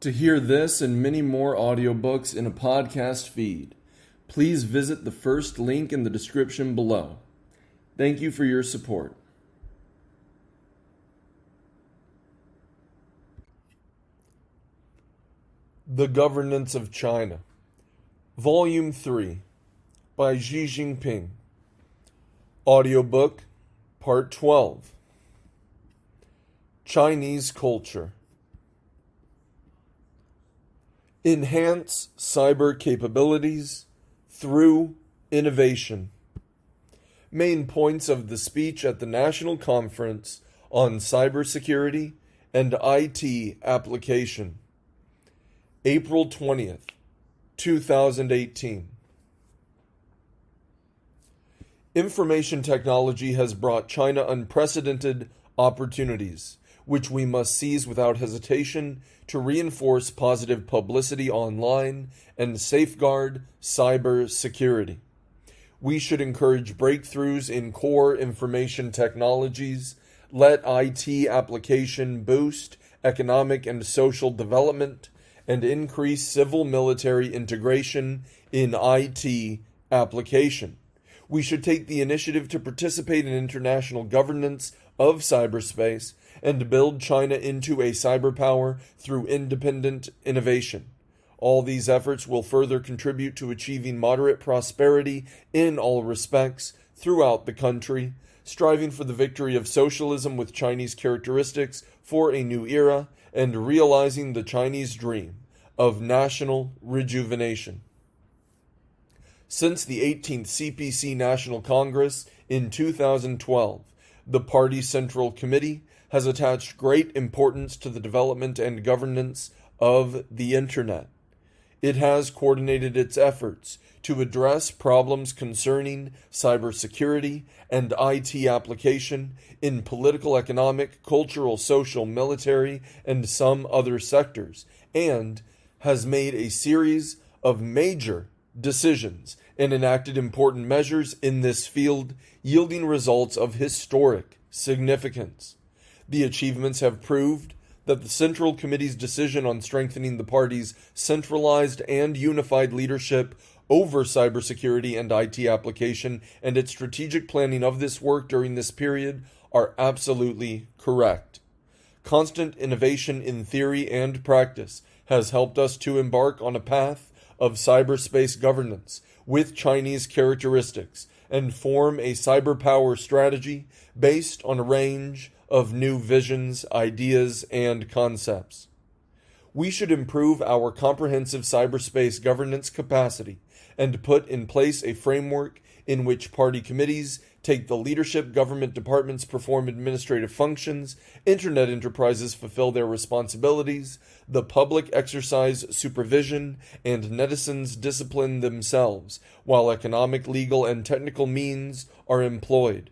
To hear this and many more audiobooks in a podcast feed, please visit the first link in the description below. Thank you for your support. The Governance of China, Volume 3, by Xi Jinping. Audiobook, Part 12. Chinese Culture. Enhance cyber capabilities through innovation. Main points of the speech at the National Conference on Cybersecurity and IT Application. April 20th, 2018. Information technology has brought China unprecedented opportunities, which we must seize without hesitation to reinforce positive publicity online and safeguard cyber security. We should encourage breakthroughs in core information technologies, let IT application boost economic and social development, and increase civil-military integration in IT application. We should take the initiative to participate in international governance of cyberspace and build China into a cyberpower through independent innovation. All these efforts will further contribute to achieving moderate prosperity in all respects throughout the country, striving for the victory of socialism with Chinese characteristics for a new era, and realizing the Chinese dream of national rejuvenation. Since the 18th CPC National Congress in 2012, the Party Central Committee has attached great importance to the development and governance of the Internet. It has coordinated its efforts to address problems concerning cybersecurity and IT application in political, economic, cultural, social, military, and some other sectors, and has made a series of major decisions and enacted important measures in this field, yielding results of historic significance. The achievements have proved that the Central Committee's decision on strengthening the party's centralized and unified leadership over cybersecurity and IT application and its strategic planning of this work during this period are absolutely correct. Constant innovation in theory and practice has helped us to embark on a path of cyberspace governance with Chinese characteristics and form a cyberpower strategy based on a range of new visions, ideas, and concepts. We should improve our comprehensive cyberspace governance capacity and put in place a framework in which party committees take the leadership, government departments perform administrative functions, internet enterprises fulfill their responsibilities, the public exercise supervision, and netizens discipline themselves, while economic, legal, and technical means are employed.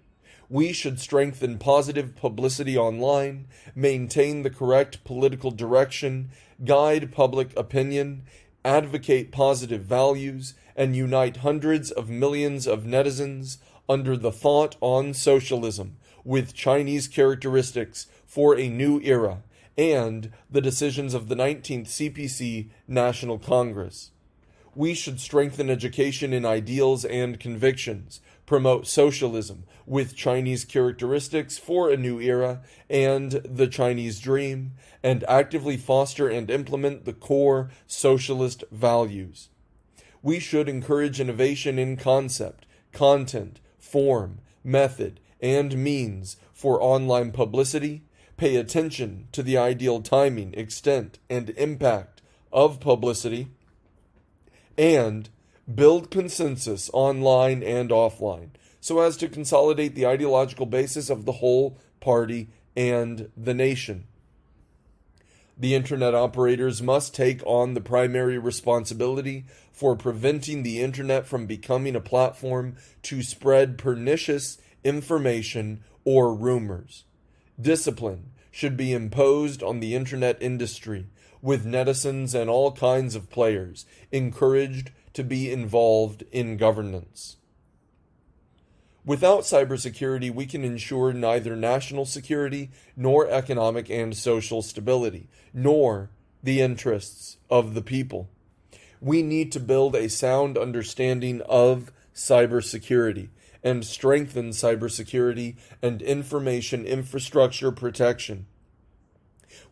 We should strengthen positive publicity online, maintain the correct political direction, guide public opinion, advocate positive values, and unite hundreds of millions of netizens under the thought on socialism with Chinese characteristics for a new era and the decisions of the 19th CPC National Congress. We should strengthen education in ideals and convictions, promote socialism with Chinese characteristics for a new era and the Chinese dream, and actively foster and implement the core socialist values. We should encourage innovation in concept, content, form, method, and means for online publicity, pay attention to the ideal timing, extent, and impact of publicity, and build consensus online and offline so as to consolidate the ideological basis of the whole party and the nation. The Internet operators must take on the primary responsibility for preventing the Internet from becoming a platform to spread pernicious information or rumors. Discipline should be imposed on the Internet industry, with netizens and all kinds of players encouraged to be involved in governance. Without cybersecurity, we can ensure neither national security nor economic and social stability, nor the interests of the people. We need to build a sound understanding of cybersecurity and strengthen cybersecurity and information infrastructure protection.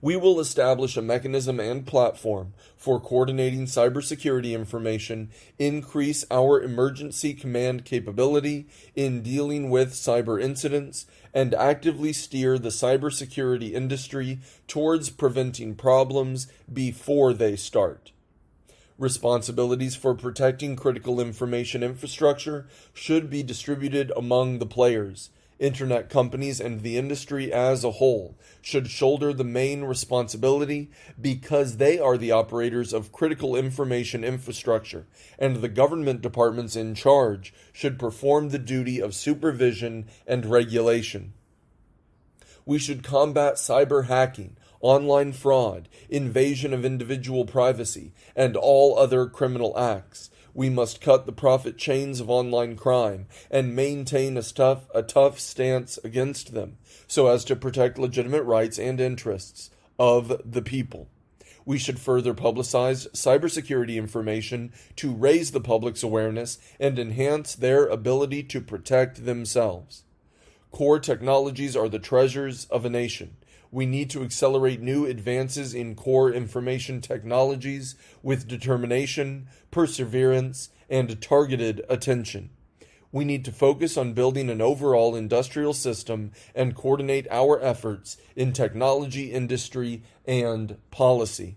We will establish a mechanism and platform for coordinating cybersecurity information, increase our emergency command capability in dealing with cyber incidents, and actively steer the cybersecurity industry towards preventing problems before they start. Responsibilities for protecting critical information infrastructure should be distributed among the players. Internet companies and the industry as a whole should shoulder the main responsibility because they are the operators of critical information infrastructure, and the government departments in charge should perform the duty of supervision and regulation. We should combat cyber hacking, online fraud, invasion of individual privacy, and all other criminal acts. We must cut the profit chains of online crime and maintain a tough stance against them so as to protect legitimate rights and interests of the people. We should further publicize cybersecurity information to raise the public's awareness and enhance their ability to protect themselves. Core technologies are the treasures of a nation. We need to accelerate new advances in core information technologies with determination, perseverance, and targeted attention. We need to focus on building an overall industrial system and coordinate our efforts in technology, industry, and policy.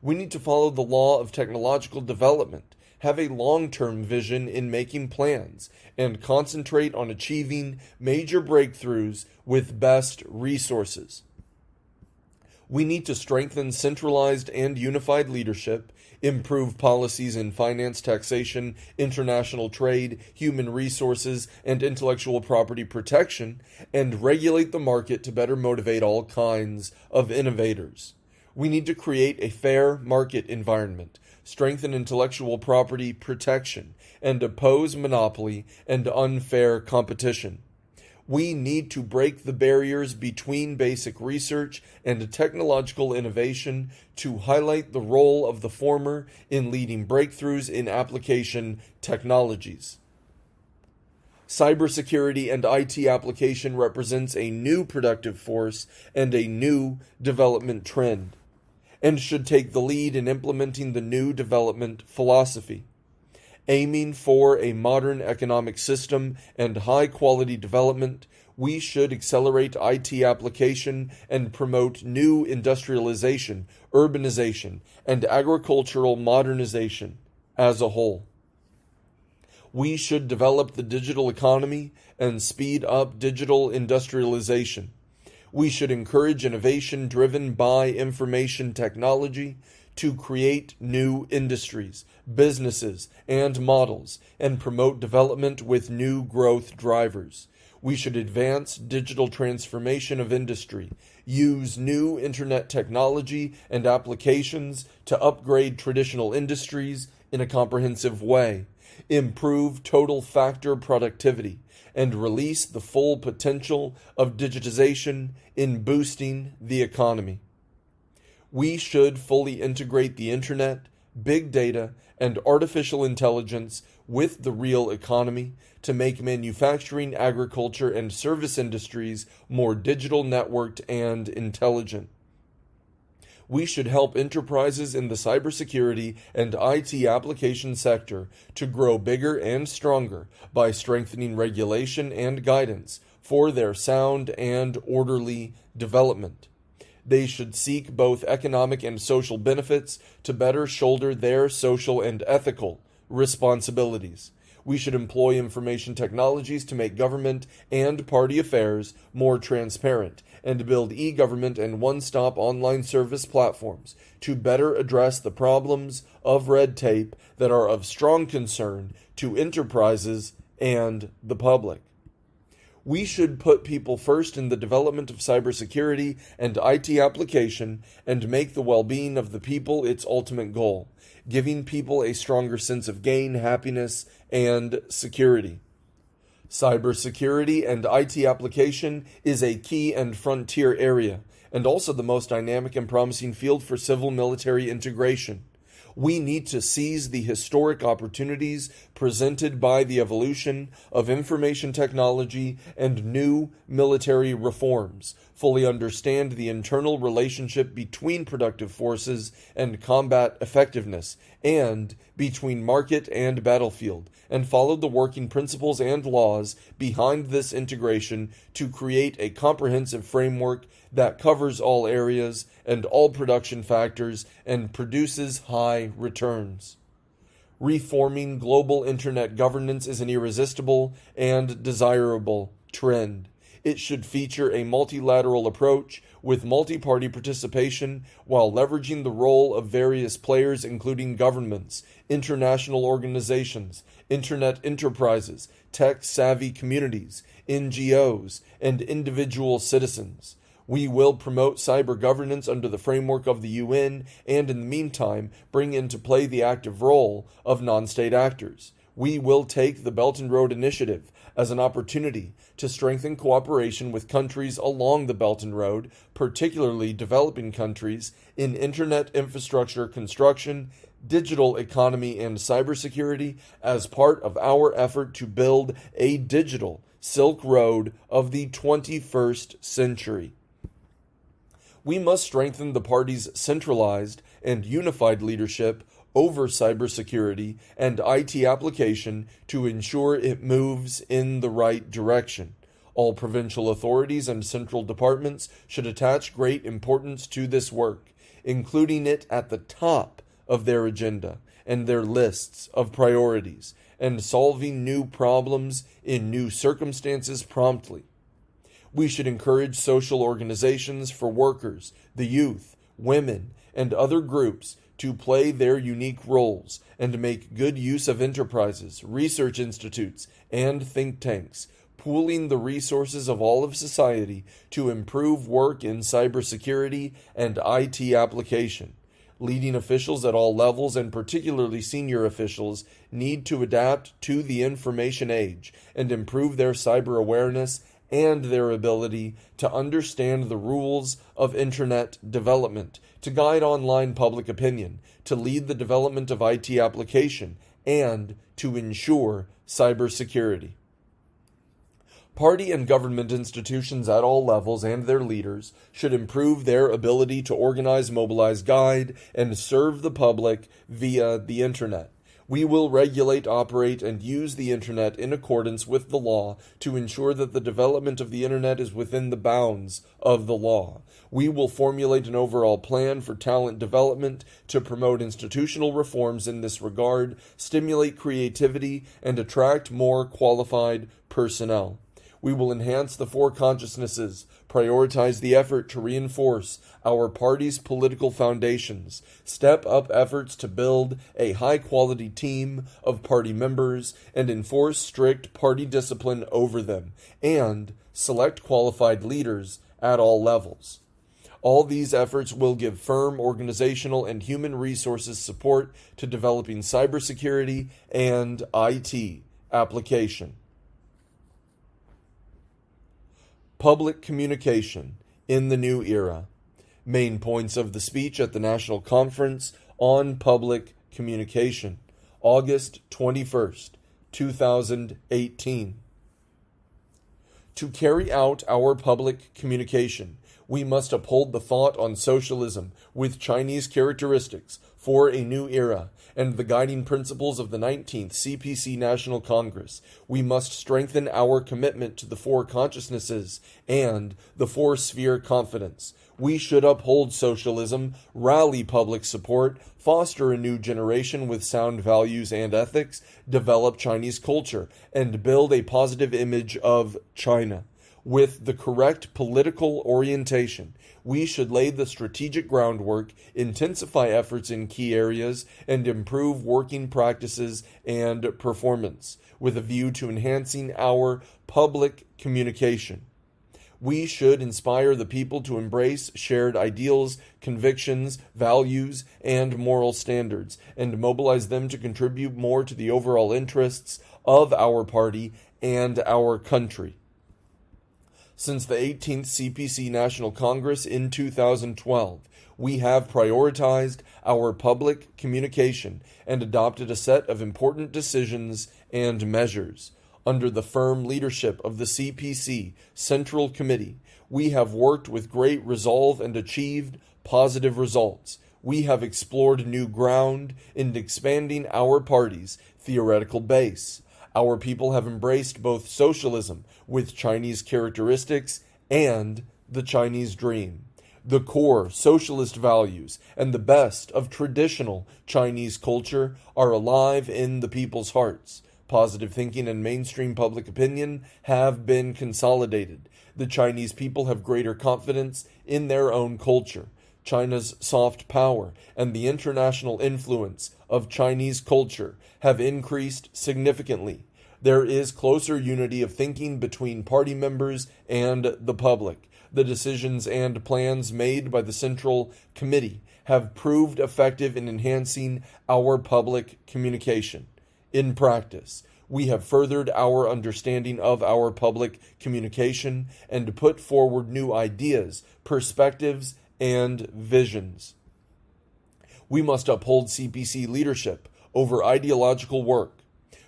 We need to follow the law of technological development, have a long-term vision in making plans, and concentrate on achieving major breakthroughs with best resources. We need to strengthen centralized and unified leadership, improve policies in finance, taxation, international trade, human resources, and intellectual property protection, and regulate the market to better motivate all kinds of innovators. We need to create a fair market environment, strengthen intellectual property protection, and oppose monopoly and unfair competition. We need to break the barriers between basic research and technological innovation to highlight the role of the former in leading breakthroughs in application technologies. Cybersecurity and IT application represents a new productive force and a new development trend, and should take the lead in implementing the new development philosophy. Aiming for a modern economic system and high-quality development, we should accelerate IT application and promote new industrialization, urbanization, and agricultural modernization as a whole. We should develop the digital economy and speed up digital industrialization. We should encourage innovation driven by information technology to create new industries, businesses, and models, and promote development with new growth drivers. We should advance digital transformation of industry, use new internet technology and applications to upgrade traditional industries in a comprehensive way, improve total factor productivity, and release the full potential of digitization in boosting the economy. We should fully integrate the internet, big data, and artificial intelligence with the real economy to make manufacturing, agriculture, and service industries more digital, networked, and intelligent. We should help enterprises in the cybersecurity and IT application sector to grow bigger and stronger by strengthening regulation and guidance for their sound and orderly development. They should seek both economic and social benefits to better shoulder their social and ethical responsibilities. We should employ information technologies to make government and party affairs more transparent and build e-government and one-stop online service platforms to better address the problems of red tape that are of strong concern to enterprises and the public. We should put people first in the development of cybersecurity and IT application and make the well-being of the people its ultimate goal, giving people a stronger sense of gain, happiness, and security. Cybersecurity and IT application is a key and frontier area, and also the most dynamic and promising field for civil-military integration. We need to seize the historic opportunities presented by the evolution of information technology and new military reforms, fully understand the internal relationship between productive forces and combat effectiveness, and between market and battlefield, and follow the working principles and laws behind this integration to create a comprehensive framework that covers all areas and all production factors and produces high returns. Reforming global internet governance is an irresistible and desirable trend. It should feature a multilateral approach with multi-party participation while leveraging the role of various players including governments, international organizations, internet enterprises, tech-savvy communities, NGOs, and individual citizens. We will promote cyber governance under the framework of the UN and, in the meantime, bring into play the active role of non-state actors. We will take the Belt and Road Initiative as an opportunity to strengthen cooperation with countries along the Belt and Road, particularly developing countries, in internet infrastructure construction, digital economy, and cybersecurity as part of our effort to build a digital Silk Road of the 21st century. We must strengthen the party's centralized and unified leadership over cybersecurity and IT application to ensure it moves in the right direction. All provincial authorities and central departments should attach great importance to this work, including it at the top of their agenda and their lists of priorities, and solving new problems in new circumstances promptly. We should encourage social organizations for workers, the youth, women, and other groups to play their unique roles and make good use of enterprises, research institutes, and think tanks, pooling the resources of all of society to improve work in cybersecurity and IT application. Leading officials at all levels, and particularly senior officials, need to adapt to the information age and improve their cyber awareness and their ability to understand the rules of internet development, to guide online public opinion, to lead the development of IT application, and to ensure cybersecurity. Party and government institutions at all levels and their leaders should improve their ability to organize, mobilize, guide, and serve the public via the internet. We will regulate, operate, and use the internet in accordance with the law to ensure that the development of the internet is within the bounds of the law. We will formulate an overall plan for talent development to promote institutional reforms in this regard, stimulate creativity, and attract more qualified personnel. We will enhance the four consciousnesses, prioritize the effort to reinforce our party's political foundations, step up efforts to build a high-quality team of party members, and enforce strict party discipline over them, and select qualified leaders at all levels. All these efforts will give firm organizational and human resources support to developing cybersecurity and IT application. Public communication in the new era. Main points of the speech at the National Conference on Public Communication, August 21st, 2018. To carry out our public communication, we must uphold the thought on socialism with Chinese characteristics for a new era and the guiding principles of the 19th CPC National Congress. We must strengthen our commitment to the four consciousnesses and the four-sphere confidence. We should uphold socialism, rally public support, foster a new generation with sound values and ethics, develop Chinese culture, and build a positive image of China. With the correct political orientation, we should lay the strategic groundwork, intensify efforts in key areas, and improve working practices and performance, with a view to enhancing our public communication. We should inspire the people to embrace shared ideals, convictions, values, and moral standards, and mobilize them to contribute more to the overall interests of our party and our country. Since the 18th CPC National Congress in 2012, we have prioritized our public communication and adopted a set of important decisions and measures. Under the firm leadership of the CPC Central Committee, we have worked with great resolve and achieved positive results. We have explored new ground in expanding our party's theoretical base. Our people have embraced both socialism with Chinese characteristics and the Chinese dream. The core socialist values and the best of traditional Chinese culture are alive in the people's hearts. Positive thinking and mainstream public opinion have been consolidated. The Chinese people have greater confidence in their own culture. China's soft power and the international influence of Chinese culture have increased significantly. There is closer unity of thinking between party members and the public. The decisions and plans made by the Central Committee have proved effective in enhancing our public communication. In practice, we have furthered our understanding of our public communication and put forward new ideas, perspectives, and visions. We must uphold CPC leadership over ideological work.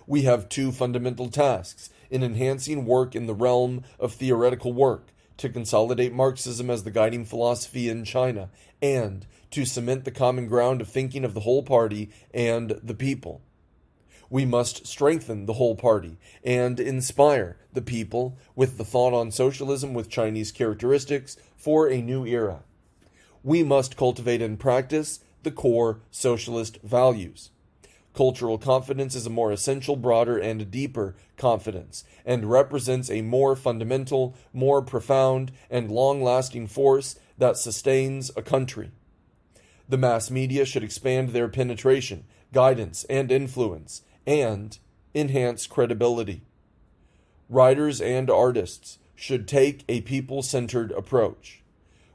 We have two fundamental tasks in enhancing work in the realm of theoretical work: to consolidate Marxism as the guiding philosophy in China, and to cement the common ground of thinking of the whole party and the people. We must strengthen the whole party and inspire the people with the thought on socialism with Chinese characteristics for a new era. We must cultivate and practice the core socialist values. Cultural confidence is a more essential, broader, and deeper confidence, and represents a more fundamental, more profound, and long-lasting force that sustains a country. The mass media should expand their penetration, guidance, and influence, and enhance credibility. Writers and artists should take a people-centered approach.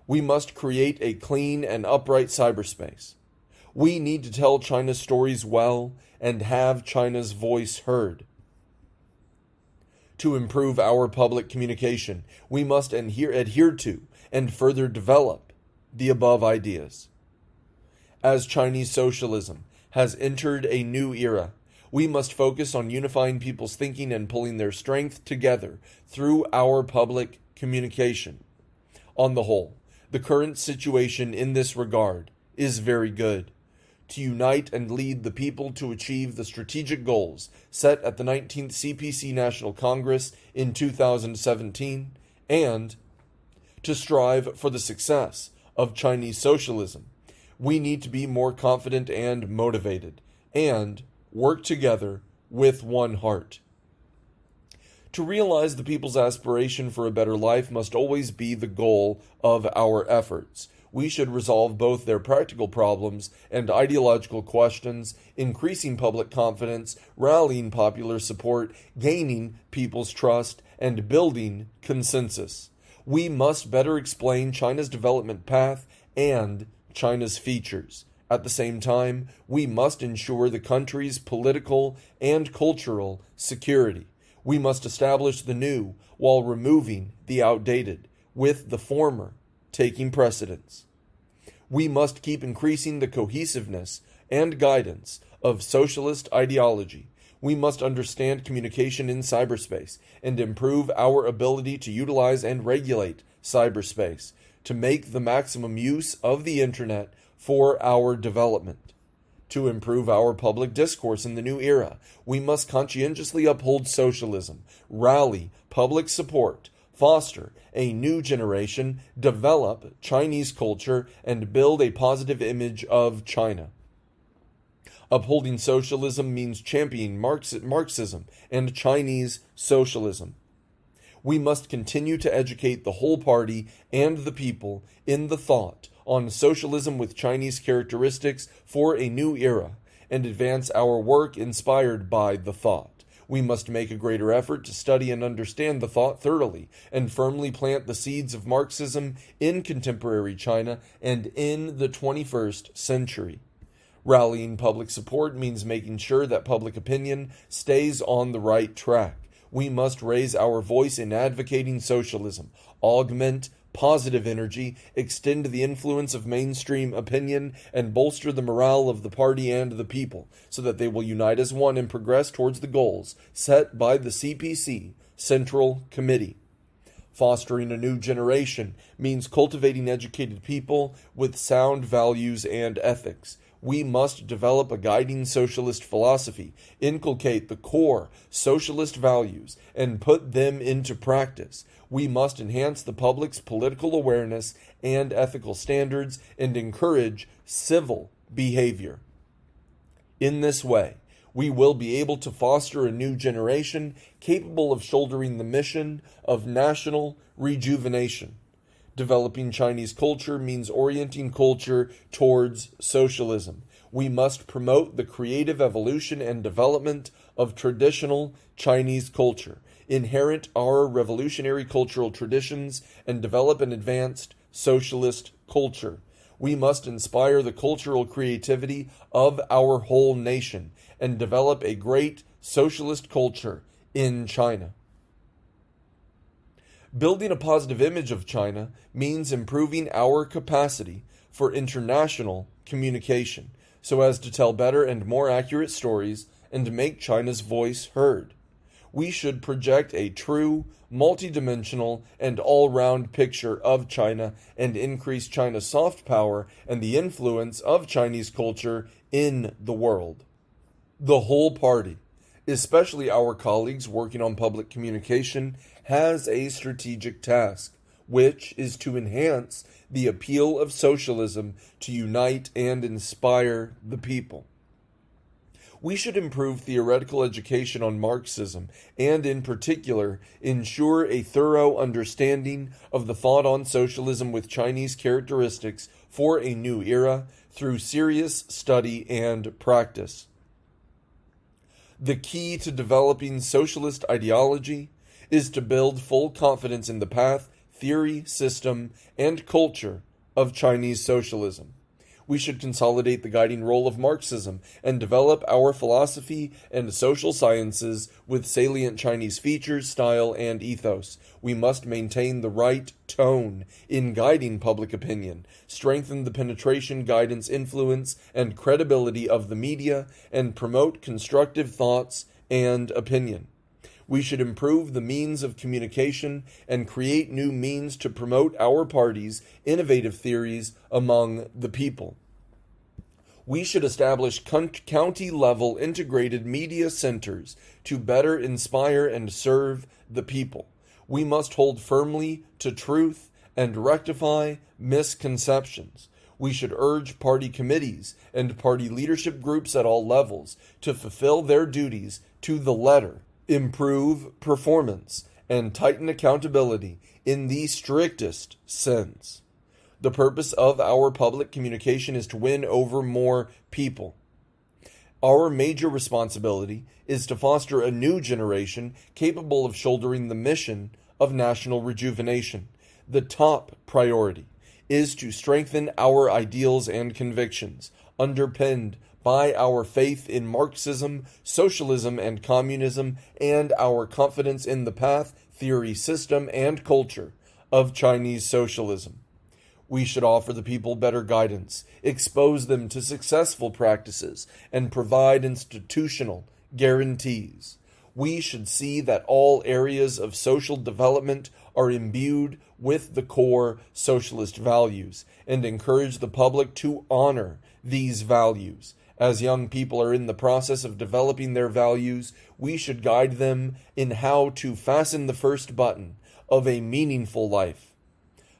We must create a clean and upright cyberspace. We need to tell China's stories well and have China's voice heard. To improve our public communication, we must adhere to and further develop the above ideas. As Chinese socialism has entered a new era, we must focus on unifying people's thinking and pulling their strength together through our public communication. On the whole, the current situation in this regard is very good. To unite and lead the people to achieve the strategic goals set at the 19th CPC National Congress in 2017, and to strive for the success of Chinese socialism, we need to be more confident and motivated, and work together with one heart. To realize the people's aspiration for a better life must always be the goal of our efforts. We should resolve both their practical problems and ideological questions, increasing public confidence, rallying popular support, gaining people's trust, and building consensus. We must better explain China's development path and China's features. At the same time, we must ensure the country's political and cultural security. We must establish the new while removing the outdated, with the former taking precedence. We must keep increasing the cohesiveness and guidance of socialist ideology. We must understand communication in cyberspace and improve our ability to utilize and regulate cyberspace to make the maximum use of the Internet for our development. To improve our public discourse in the new era, we must conscientiously uphold socialism, rally public support, foster a new generation, develop Chinese culture, and build a positive image of China. Upholding socialism means championing Marxism and Chinese socialism. We must continue to educate the whole party and the people in the thought on socialism with Chinese characteristics for a new era, and advance our work inspired by the thought. We must make a greater effort to study and understand the thought thoroughly, and firmly plant the seeds of Marxism in contemporary China and in the 21st century. Rallying public support means making sure that public opinion stays on the right track. We must raise our voice in advocating socialism, augment positive energy, extend the influence of mainstream opinion, and bolster the morale of the party and the people, so that they will unite as one and progress towards the goals set by the CPC Central Committee. Fostering a new generation means cultivating educated people with sound values and ethics. We must develop a guiding socialist philosophy, inculcate the core socialist values, and put them into practice. We must enhance the public's political awareness and ethical standards and encourage civil behavior. In this way, we will be able to foster a new generation capable of shouldering the mission of national rejuvenation. Developing Chinese culture means orienting culture towards socialism. We must promote the creative evolution and development of traditional Chinese culture, inherit our revolutionary cultural traditions, and develop an advanced socialist culture. We must inspire the cultural creativity of our whole nation and develop a great socialist culture in China. Building a positive image of China means improving our capacity for international communication so as to tell better and more accurate stories and to make China's voice heard. We should project a true, multidimensional, and all-round picture of China and increase China's soft power and the influence of Chinese culture in the world. The whole party, especially our colleagues working on public communication, has a strategic task, which is to enhance the appeal of socialism to unite and inspire the people. We should improve theoretical education on Marxism and, in particular, ensure a thorough understanding of the thought on socialism with Chinese characteristics for a new era through serious study and practice. The key to developing socialist ideology is to build full confidence in the path, theory, system, and culture of Chinese socialism. We should consolidate the guiding role of Marxism and develop our philosophy and social sciences with salient Chinese features, style, and ethos. We must maintain the right tone in guiding public opinion, strengthen the penetration, guidance, influence, and credibility of the media, and promote constructive thoughts and opinion. We should improve the means of communication and create new means to promote our party's innovative theories among the people. We should establish county-level integrated media centers to better inspire and serve the people. We must hold firmly to truth and rectify misconceptions. We should urge party committees and party leadership groups at all levels to fulfill their duties to the letter, improve performance, and tighten accountability in the strictest sense. The purpose of our public communication is to win over more people. Our major responsibility is to foster a new generation capable of shouldering the mission of national rejuvenation. The top priority is to strengthen our ideals and convictions, underpinned by our faith in Marxism, socialism, and communism, and our confidence in the path, theory, system, and culture of Chinese socialism. We should offer the people better guidance, expose them to successful practices, and provide institutional guarantees. We should see that all areas of social development are imbued with the core socialist values and encourage the public to honor these values. As young people are in the process of developing their values, we should guide them in how to fasten the first button of a meaningful life.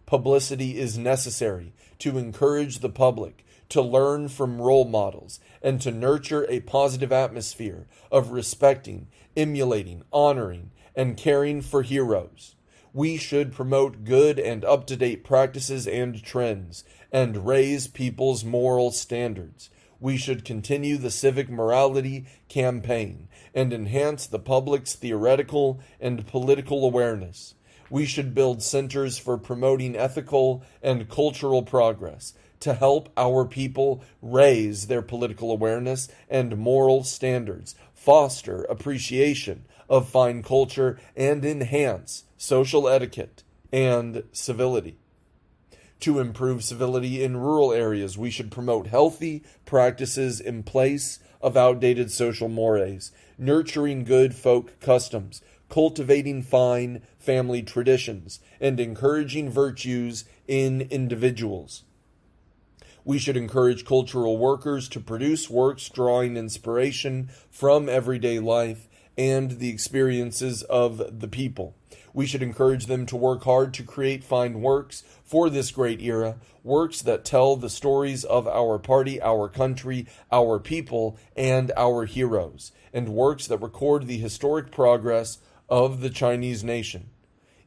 Publicity is necessary to encourage the public to learn from role models and to nurture a positive atmosphere of respecting, emulating, honoring, and caring for heroes. We should promote good and up-to-date practices and trends and raise people's moral standards. We should continue the civic morality campaign and enhance the public's theoretical and political awareness. We should build centers for promoting ethical and cultural progress to help our people raise their political awareness and moral standards, foster appreciation of fine culture and enhance social etiquette and civility. To improve civility in rural areas, we should promote healthy practices in place of outdated social mores, nurturing good folk customs, cultivating fine family traditions, and encouraging virtues in individuals. We should encourage cultural workers to produce works drawing inspiration from everyday life and the experiences of the people. We should encourage them to work hard to create fine works for this great era, works that tell the stories of our party, our country, our people, and our heroes, and works that record the historic progress of the Chinese nation.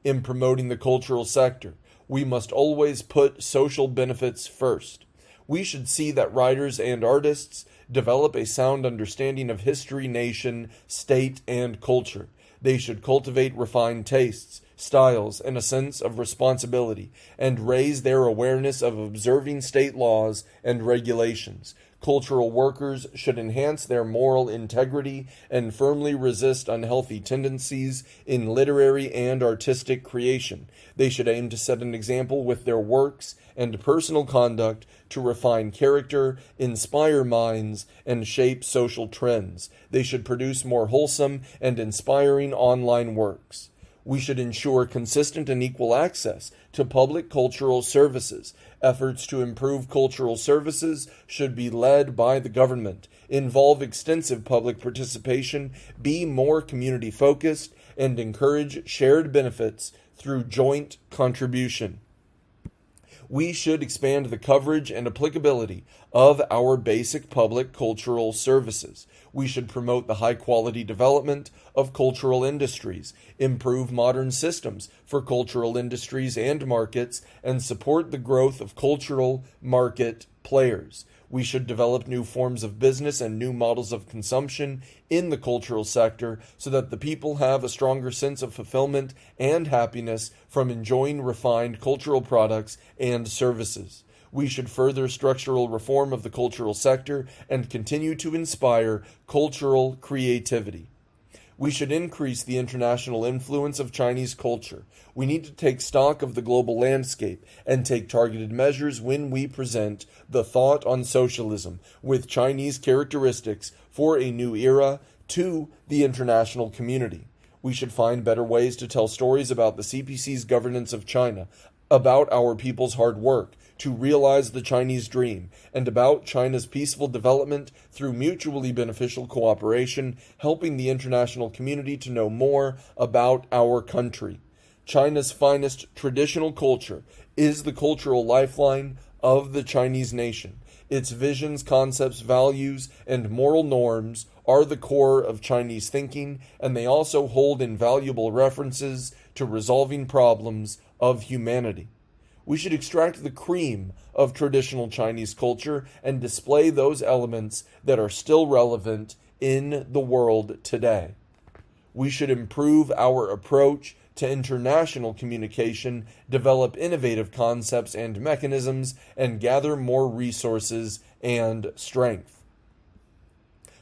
In promoting the cultural sector, we must always put social benefits first. We should see that writers and artists develop a sound understanding of history, nation, state, and culture. They should cultivate refined tastes, styles, and a sense of responsibility, and raise their awareness of observing state laws and regulations. Cultural workers should enhance their moral integrity and firmly resist unhealthy tendencies in literary and artistic creation. They should aim to set an example with their works and personal conduct to refine character, inspire minds, and shape social trends. They should produce more wholesome and inspiring online works. We should ensure consistent and equal access to public cultural services. Efforts to improve cultural services should be led by the government, involve extensive public participation, be more community-focused, and encourage shared benefits through joint contribution. We should expand the coverage and applicability of our basic public cultural services. We should promote the high-quality development of cultural industries, improve modern systems for cultural industries and markets, and support the growth of cultural market players. We should develop new forms of business and new models of consumption in the cultural sector so that the people have a stronger sense of fulfillment and happiness from enjoying refined cultural products and services. We should further structural reform of the cultural sector and continue to inspire cultural creativity. We should increase the international influence of Chinese culture. We need to take stock of the global landscape and take targeted measures when we present the thought on socialism with Chinese characteristics for a new era to the international community. We should find better ways to tell stories about the CPC's governance of China, about our people's hard work to realize the Chinese dream, and about China's peaceful development through mutually beneficial cooperation, helping the international community to know more about our country. China's finest traditional culture is the cultural lifeline of the Chinese nation. Its visions, concepts, values, and moral norms are the core of Chinese thinking, and they also hold invaluable references to resolving problems of humanity. We should extract the cream of traditional Chinese culture and display those elements that are still relevant in the world today. We should improve our approach to international communication, develop innovative concepts and mechanisms, and gather more resources and strength.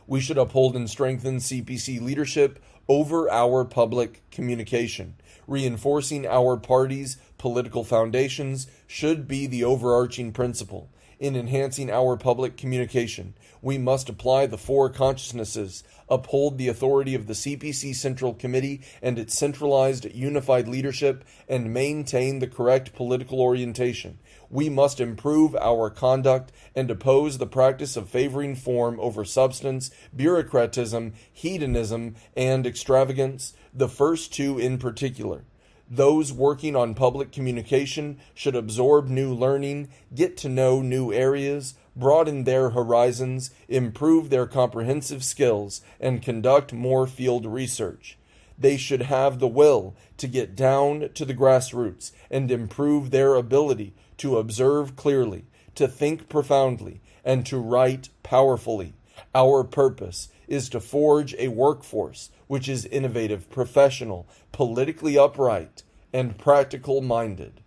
We should uphold and strengthen CPC leadership over our public communication. Reinforcing our party's political foundations should be the overarching principle. In enhancing our public communication, we must apply the four consciousnesses, uphold the authority of the CPC Central Committee and its centralized, unified leadership, and maintain the correct political orientation. We must improve our conduct and oppose the practice of favoring form over substance, bureaucratism, hedonism, and extravagance, the first two in particular. Those working on public communication should absorb new learning, get to know new areas, broaden their horizons, improve their comprehensive skills, and conduct more field research. They should have the will to get down to the grassroots and improve their ability to observe clearly, to think profoundly, and to write powerfully. Our purpose is to forge a workforce which is innovative, professional, politically upright, and practical-minded.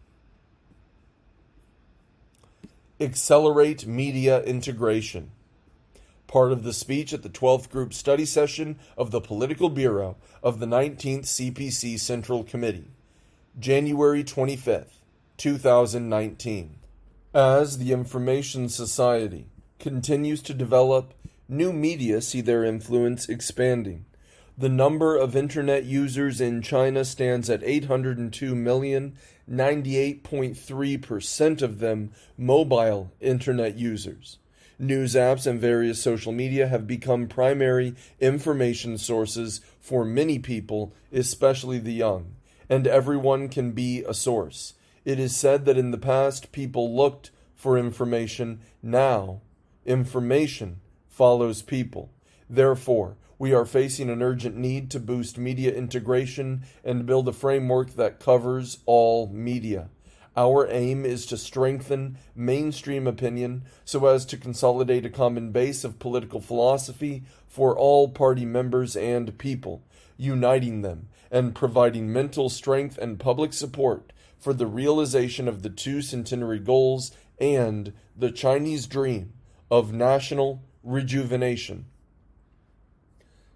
Accelerate media integration. part of the speech at the 12th Group Study Session of the Political Bureau of the 19th CPC Central Committee, January 25th, 2019. As the information society continues to develop, new media see their influence expanding. The number of internet users in China stands at 802 million, 98.3% of them mobile internet users. News apps and various social media have become primary information sources for many people, especially the young, and everyone can be a source. It is said that in the past people looked for information. Now, information follows people. Therefore, we are facing an urgent need to boost media integration and build a framework that covers all media. Our aim is to strengthen mainstream opinion so as to consolidate a common base of political philosophy for all party members and people, uniting them and providing mental strength and public support for the realization of the two centenary goals and the Chinese dream of national rejuvenation.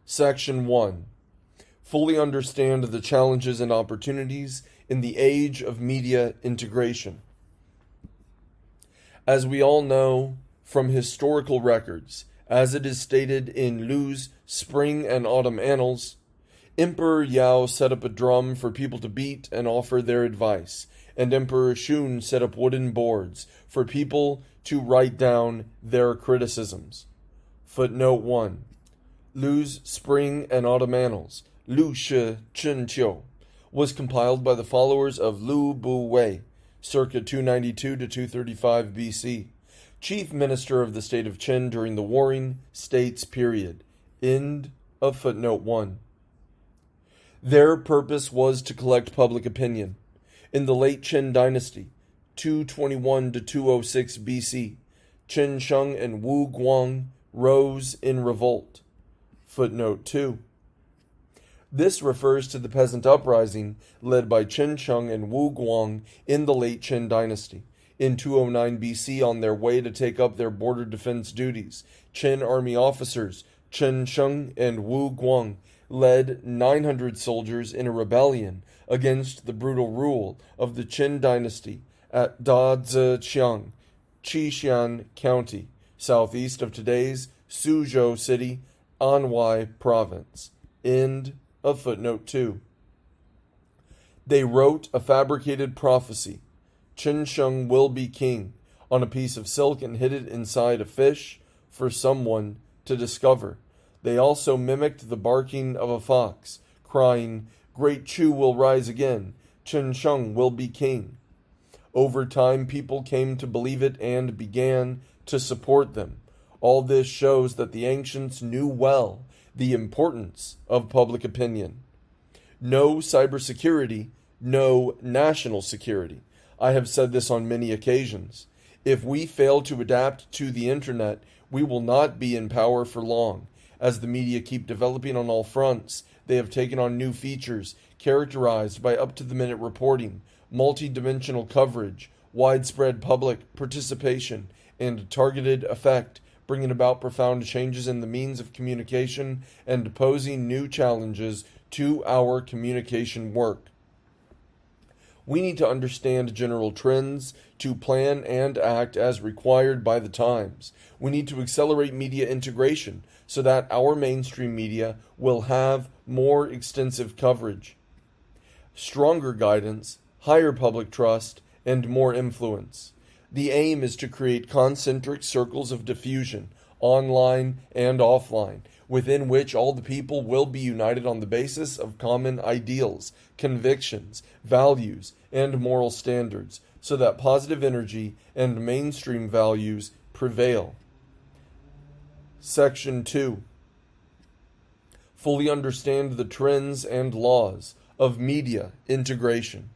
Section 1. Fully understand the challenges and opportunities in the age of media integration. As we all know from historical records, as it is stated in Lu's Spring and Autumn Annals, Emperor Yao set up a drum for people to beat and offer their advice, and Emperor Shun set up wooden boards for people to write down their criticisms. Footnote 1. Lu's Spring and Autumn Annals, Lu Shi Chen Qiu, was compiled by the followers of Lu Bu Wei, circa 292 to 235 BC, chief minister of the state of Qin during the Warring States period. End of footnote 1. Their purpose was to collect public opinion. In the late Qin dynasty, 221 to 206 BC, Qin Sheng and Wu Guang rose in revolt. Footnote 2. This refers to the peasant uprising led by Qin Sheng and Wu Guang in the late Qin dynasty. In 209 BC, on their way to take up their border defense duties, Qin army officers Qin Sheng and Wu Guang led 900 soldiers in a rebellion against the brutal rule of the Qin dynasty at Dazhiqiang, Qixian County, southeast of today's Suzhou City, Anhui Province. End of footnote 2. They wrote a fabricated prophecy, Qin Sheng will be king, on a piece of silk and hid it inside a fish for someone to discover. They also mimicked the barking of a fox, crying, Great Chu will rise again, Qin Sheng will be king. Over time, people came to believe it and began to support them. All this shows that the ancients knew well the importance of public opinion. No cybersecurity, no national security. I have said this on many occasions. If we fail to adapt to the internet, we will not be in power for long. As the media keep developing on all fronts, they have taken on new features characterized by up-to-the-minute reporting, multi-dimensional coverage, widespread public participation, and targeted effect, bringing about profound changes in the means of communication and posing new challenges to our communication work. We need to understand general trends to plan and act as required by the times. We need to accelerate media integration so that our mainstream media will have more extensive coverage, stronger guidance, higher public trust, and more influence. The aim is to create concentric circles of diffusion, online and offline, within which all the people will be united on the basis of common ideals, convictions, values, and moral standards, so that positive energy and mainstream values prevail. Section 2. Fully understand the trends and laws of media integration.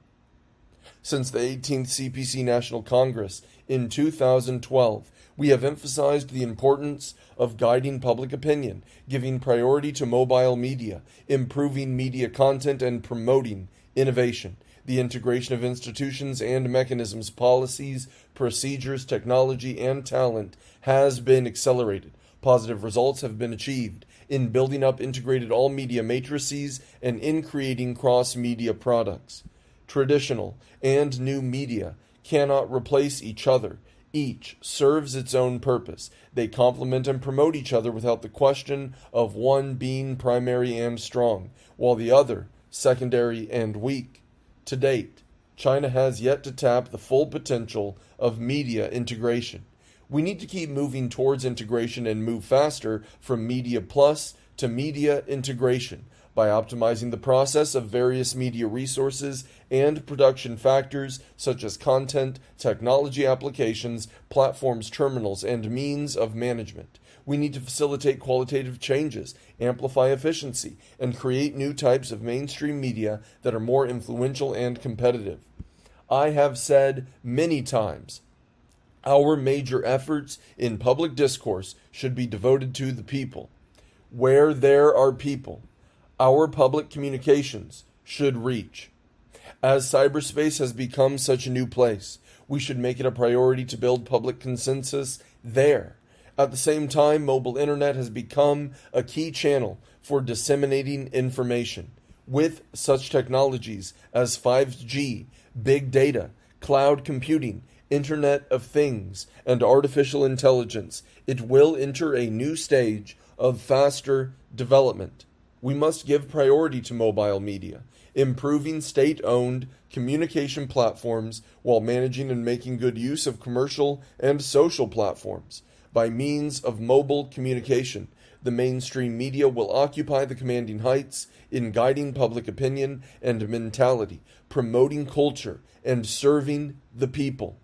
Since the 18th CPC National Congress in 2012, we have emphasized the importance of guiding public opinion, giving priority to mobile media, improving media content, and promoting innovation. The integration of institutions and mechanisms, policies, procedures, technology, and talent has been accelerated. Positive results have been achieved in building up integrated all-media matrices and in creating cross-media products. Traditional and new media cannot replace each other. Each serves its own purpose. They complement and promote each other without the question of one being primary and strong, while the other secondary and weak. To date, China has yet to tap the full potential of media integration. We need to keep moving towards integration and move faster from media plus to media integration by optimizing the process of various media resources and production factors such as content, technology applications, platforms, terminals, and means of management. We need to facilitate qualitative changes, amplify efficiency, and create new types of mainstream media that are more influential and competitive. I have said many times, our major efforts in public discourse should be devoted to the people. Where there are people, our public communications should reach. As cyberspace has become such a new place, we should make it a priority to build public consensus there. At the same time, mobile internet has become a key channel for disseminating information. With such technologies as 5G, big data, cloud computing, Internet of Things, and artificial intelligence, it will enter a new stage of faster development. We must give priority to mobile media, improving state-owned communication platforms while managing and making good use of commercial and social platforms. By means of mobile communication, the mainstream media will occupy the commanding heights in guiding public opinion and mentality, promoting culture, and serving the people.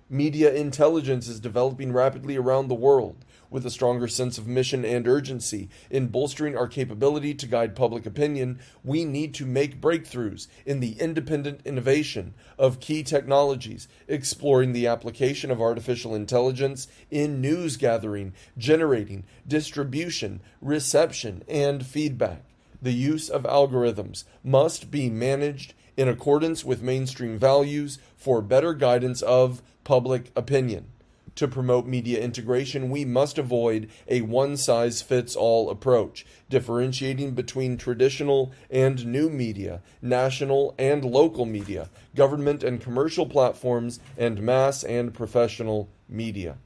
Media intelligence is developing rapidly around the world, with a stronger sense of mission and urgency in bolstering our capability to guide public opinion. We need to make breakthroughs in the independent innovation of key technologies, exploring the application of artificial intelligence in news gathering, generating, distribution, reception, and feedback. The use of algorithms must be managed in accordance with mainstream values for better guidance of public opinion. To promote media integration, we must avoid a one-size-fits-all approach, differentiating between traditional and new media, national and local media, government and commercial platforms, and mass and professional media.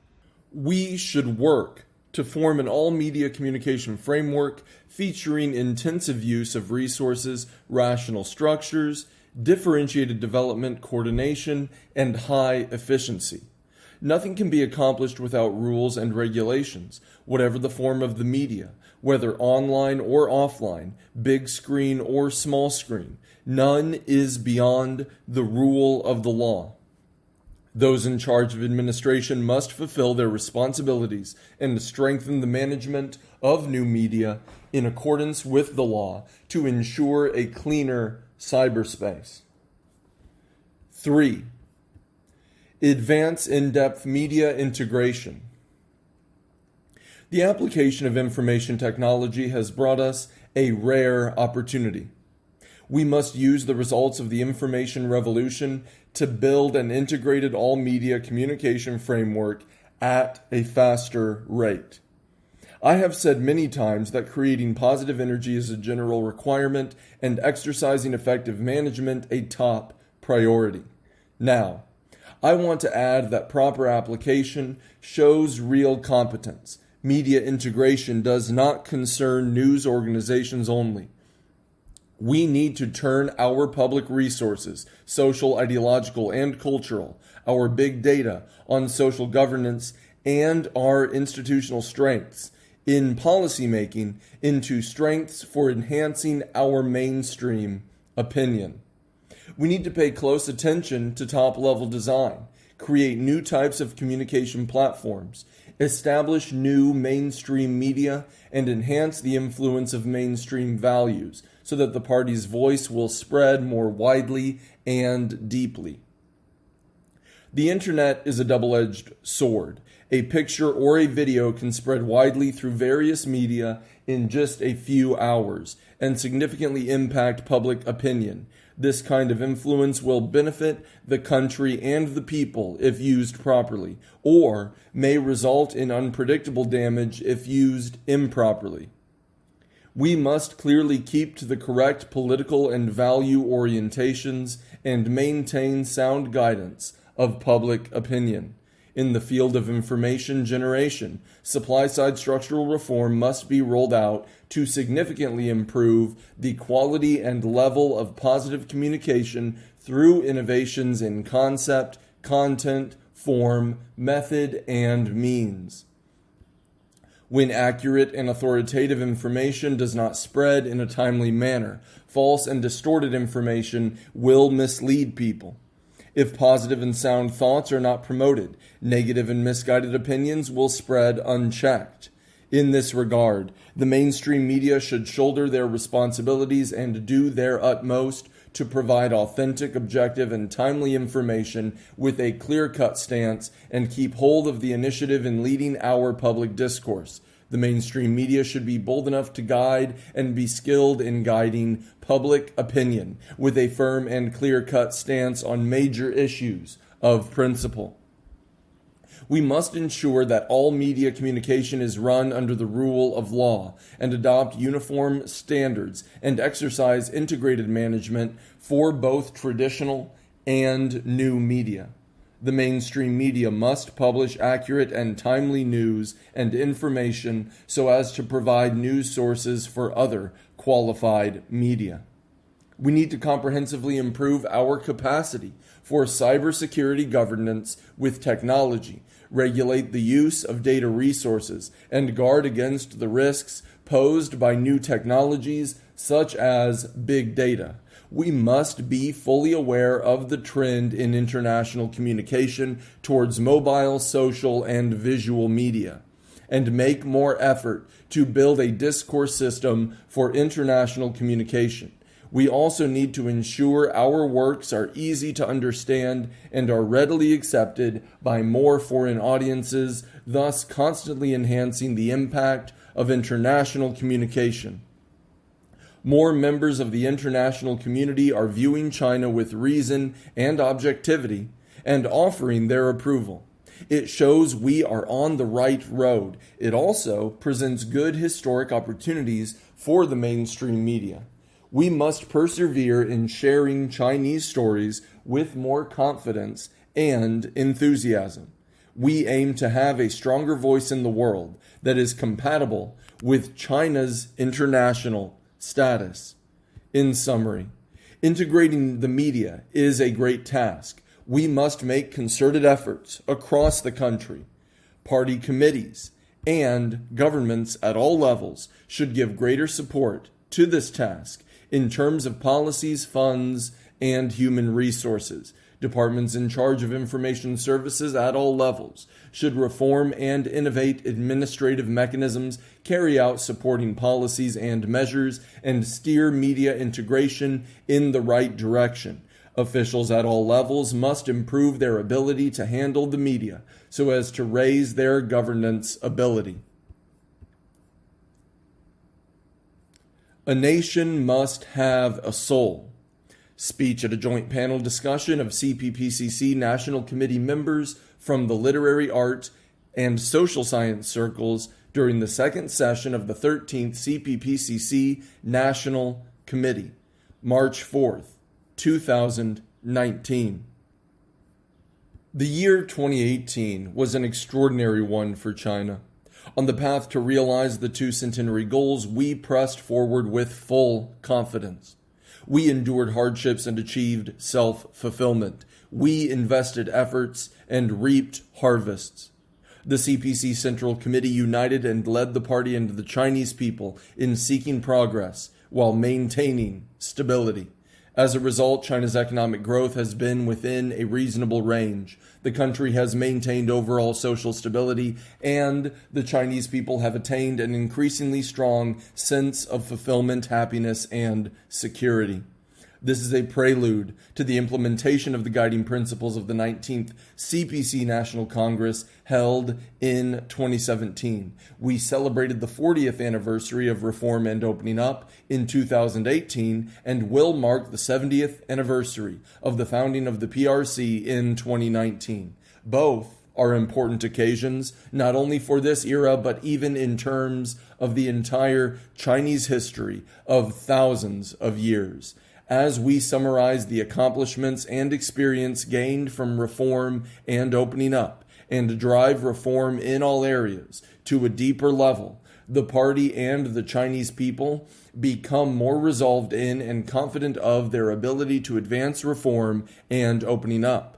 We should work to form an all-media communication framework featuring intensive use of resources, rational structures, differentiated development, coordination, and high efficiency. Nothing can be accomplished without rules and regulations, whatever the form of the media, whether online or offline, big screen or small screen. None is beyond the rule of the law. Those in charge of administration must fulfill their responsibilities and strengthen the management of new media in accordance with the law to ensure a cleaner cyberspace. 3. Advance in-depth media integration. The application of information technology has brought us a rare opportunity. We must use the results of the information revolution to build an integrated all-media communication framework at a faster rate. I have said many times that creating positive energy is a general requirement and exercising effective management a top priority. Now, I want to add that proper application shows real competence. Media integration does not concern news organizations only. We need to turn our public resources, social, ideological, and cultural, our big data on social governance, and our institutional strengths in policymaking into strengths for enhancing our mainstream opinion. We need to pay close attention to top-level design, create new types of communication platforms, establish new mainstream media, and enhance the influence of mainstream values so that the party's voice will spread more widely and deeply. The internet is a double-edged sword. A picture or a video can spread widely through various media in just a few hours and significantly impact public opinion. This kind of influence will benefit the country and the people if used properly, or may result in unpredictable damage if used improperly. We must clearly keep to the correct political and value orientations and maintain sound guidance of public opinion. In the field of information generation, supply-side structural reform must be rolled out to significantly improve the quality and level of positive communication through innovations in concept, content, form, method, and means. When accurate and authoritative information does not spread in a timely manner, false and distorted information will mislead people. If positive and sound thoughts are not promoted, negative and misguided opinions will spread unchecked. In this regard, the mainstream media should shoulder their responsibilities and do their utmost to provide authentic, objective, and timely information with a clear-cut stance and keep hold of the initiative in leading our public discourse. The mainstream media should be bold enough to guide and be skilled in guiding public opinion with a firm and clear-cut stance on major issues of principle. We must ensure that all media communication is run under the rule of law and adopt uniform standards and exercise integrated management for both traditional and new media. The mainstream media must publish accurate and timely news and information so as to provide news sources for other qualified media. We need to comprehensively improve our capacity for cybersecurity governance with technology, regulate the use of data resources, and guard against the risks posed by new technologies such as big data. We must be fully aware of the trend in international communication towards mobile, social, and visual media, and make more effort to build a discourse system for international communication. We also need to ensure our works are easy to understand and are readily accepted by more foreign audiences, thus constantly enhancing the impact of international communication. More members of the international community are viewing China with reason and objectivity and offering their approval. It shows we are on the right road. It also presents good historic opportunities for the mainstream media. We must persevere in sharing Chinese stories with more confidence and enthusiasm. We aim to have a stronger voice in the world that is compatible with China's international status. In summary, integrating the media is a great task. We must make concerted efforts across the country. Party committees and governments at all levels should give greater support to this task in terms of policies, funds, and human resources. Departments in charge of information services at all levels should reform and innovate administrative mechanisms, carry out supporting policies and measures, and steer media integration in the right direction. Officials at all levels must improve their ability to handle the media so as to raise their governance ability. A nation must have a soul. Speech at a joint panel discussion of CPPCC National Committee members from the literary art and social science circles during the second session of the 13th CPPCC National Committee, March 4th, 2019. The year 2018 was an extraordinary one for China. On the path to realize the two centenary goals, we pressed forward with full confidence. We endured hardships and achieved self-fulfillment. We invested efforts and reaped harvests. The CPC Central Committee united and led the party and the Chinese people in seeking progress while maintaining stability. As a result, China's economic growth has been within a reasonable range. The country has maintained overall social stability, and the Chinese people have attained an increasingly strong sense of fulfillment, happiness, and security. This is a prelude to the implementation of the guiding principles of the 19th CPC National Congress held in 2017. We celebrated the 40th anniversary of Reform and Opening Up in 2018 and will mark the 70th anniversary of the founding of the PRC in 2019. Both are important occasions, not only for this era, but even in terms of the entire Chinese history of thousands of years. As we summarize the accomplishments and experience gained from reform and opening up, and drive reform in all areas to a deeper level, the party and the Chinese people become more resolved in and confident of their ability to advance reform and opening up.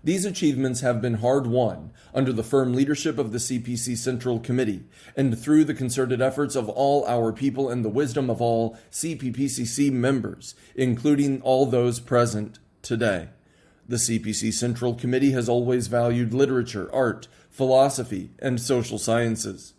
These achievements have been hard-won under the firm leadership of the CPC Central Committee and through the concerted efforts of all our people and the wisdom of all CPPCC members, including all those present today. The CPC Central Committee has always valued literature, art, philosophy, and social sciences.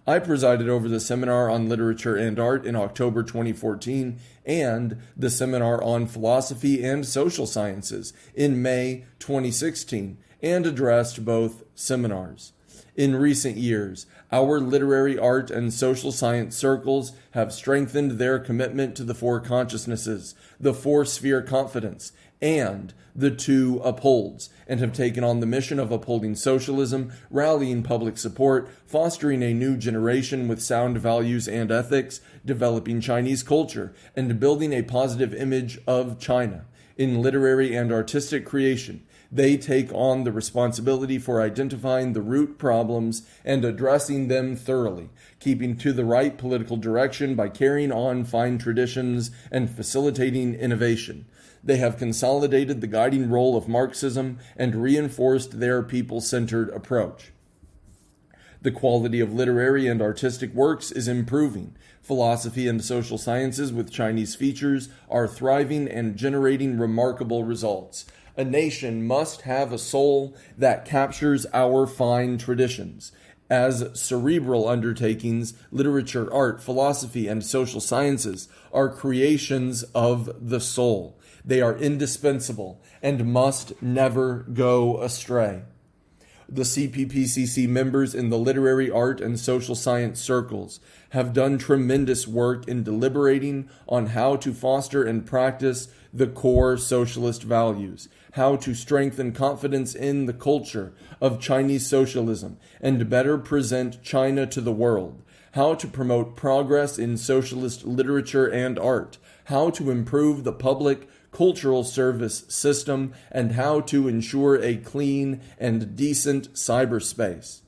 I presided over the seminar on literature and art in October 2014 and the seminar on philosophy and social sciences in May 2016 and addressed both seminars. In recent years, our literary, art, and social science circles have strengthened their commitment to the four consciousnesses, the four-sphere confidence, and the two upholds, and have taken on the mission of upholding socialism, rallying public support, fostering a new generation with sound values and ethics, developing Chinese culture, and building a positive image of China. In literary and artistic creation, they take on the responsibility for identifying the root problems and addressing them thoroughly, keeping to the right political direction by carrying on fine traditions and facilitating innovation. They have consolidated the guiding role of Marxism and reinforced their people-centered approach. The quality of literary and artistic works is improving. Philosophy and social sciences with Chinese features are thriving and generating remarkable results. A nation must have a soul that captures our fine traditions. As cerebral undertakings, literature, art, philosophy, and social sciences are creations of the soul. They are indispensable and must never go astray. The CPPCC members in the literary, art, and social science circles have done tremendous work in deliberating on how to foster and practice the core socialist values, how to strengthen confidence in the culture of Chinese socialism and better present China to the world, how to promote progress in socialist literature and art, how to improve the public cultural service system, and how to ensure a clean and decent cyberspace.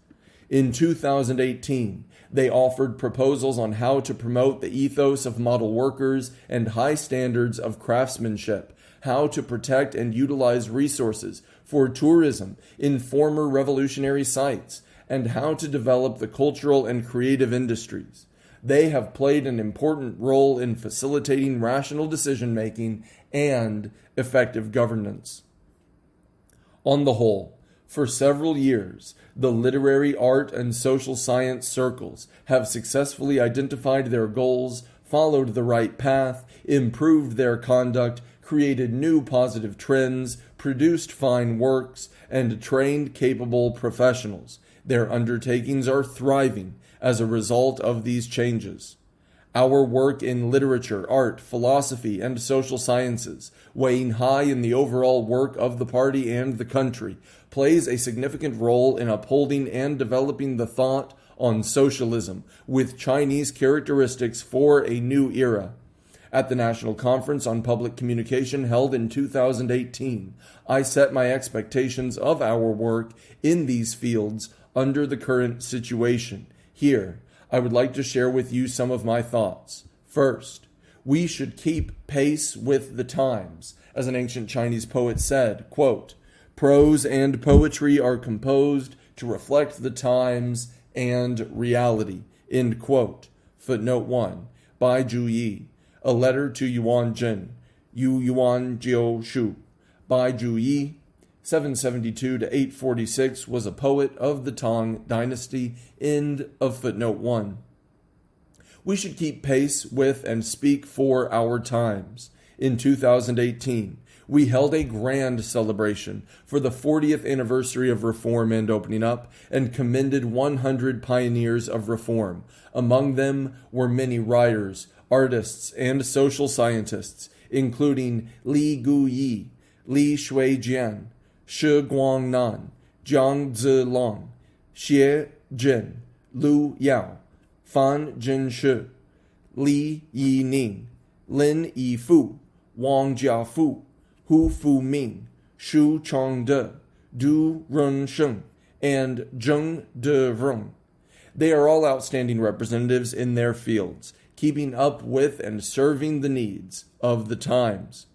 In 2018, they offered proposals on how to promote the ethos of model workers and high standards of craftsmanship, how to protect and utilize resources for tourism in former revolutionary sites, and how to develop the cultural and creative industries. They have played an important role in facilitating rational decision-making and effective governance. On the whole, for several years, the literary, art, and social science circles have successfully identified their goals, followed the right path, improved their conduct, created new positive trends, produced fine works, and trained capable professionals. Their undertakings are thriving as a result of these changes. Our work in literature, art, philosophy, and social sciences, weighing high in the overall work of the party and the country, plays a significant role in upholding and developing the thought on socialism with Chinese characteristics for a new era. At the National Conference on Public Communication held in 2018, I set my expectations of our work in these fields under the current situation. Here, I would like to share with you some of my thoughts. First, we should keep pace with the times. As an ancient Chinese poet said, quote, "Prose and poetry are composed to reflect the times and reality," end quote. Footnote 1, by Zhu Yi, A Letter to Yuan Jin, Yu Yuan Jiu Shu, by Zhu Yi, 772 to 846, was a poet of the Tang dynasty. End of footnote 1. We should keep pace with and speak for our times. In 2018, we held a grand celebration for the 40th anniversary of reform and opening up, and commended 100 pioneers of reform. Among them were many writers, artists, and social scientists, including Li Guyi, Li Shuijian, Shi Guangnan, Jiang Zilong, Xie Jin, Lu Yao, Fan Zhenshi, Li Yining, Lin Yifu, Wang Jiafu, Hu Fuming, Shu Changde, Du Runsheng, and Zheng Derong. They are all outstanding representatives in their fields, keeping up with and serving the needs of the times.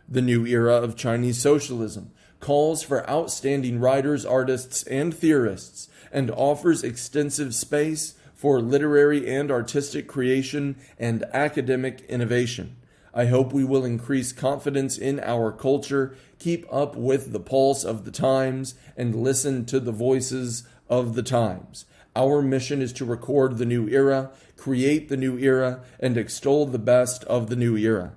The new era of Chinese socialism calls for outstanding writers, artists, and theorists, and offers extensive space for literary and artistic creation and academic innovation. I hope we will increase confidence in our culture, keep up with the pulse of the times, and listen to the voices of the times. Our mission is to record the new era, create the new era, and extol the best of the new era.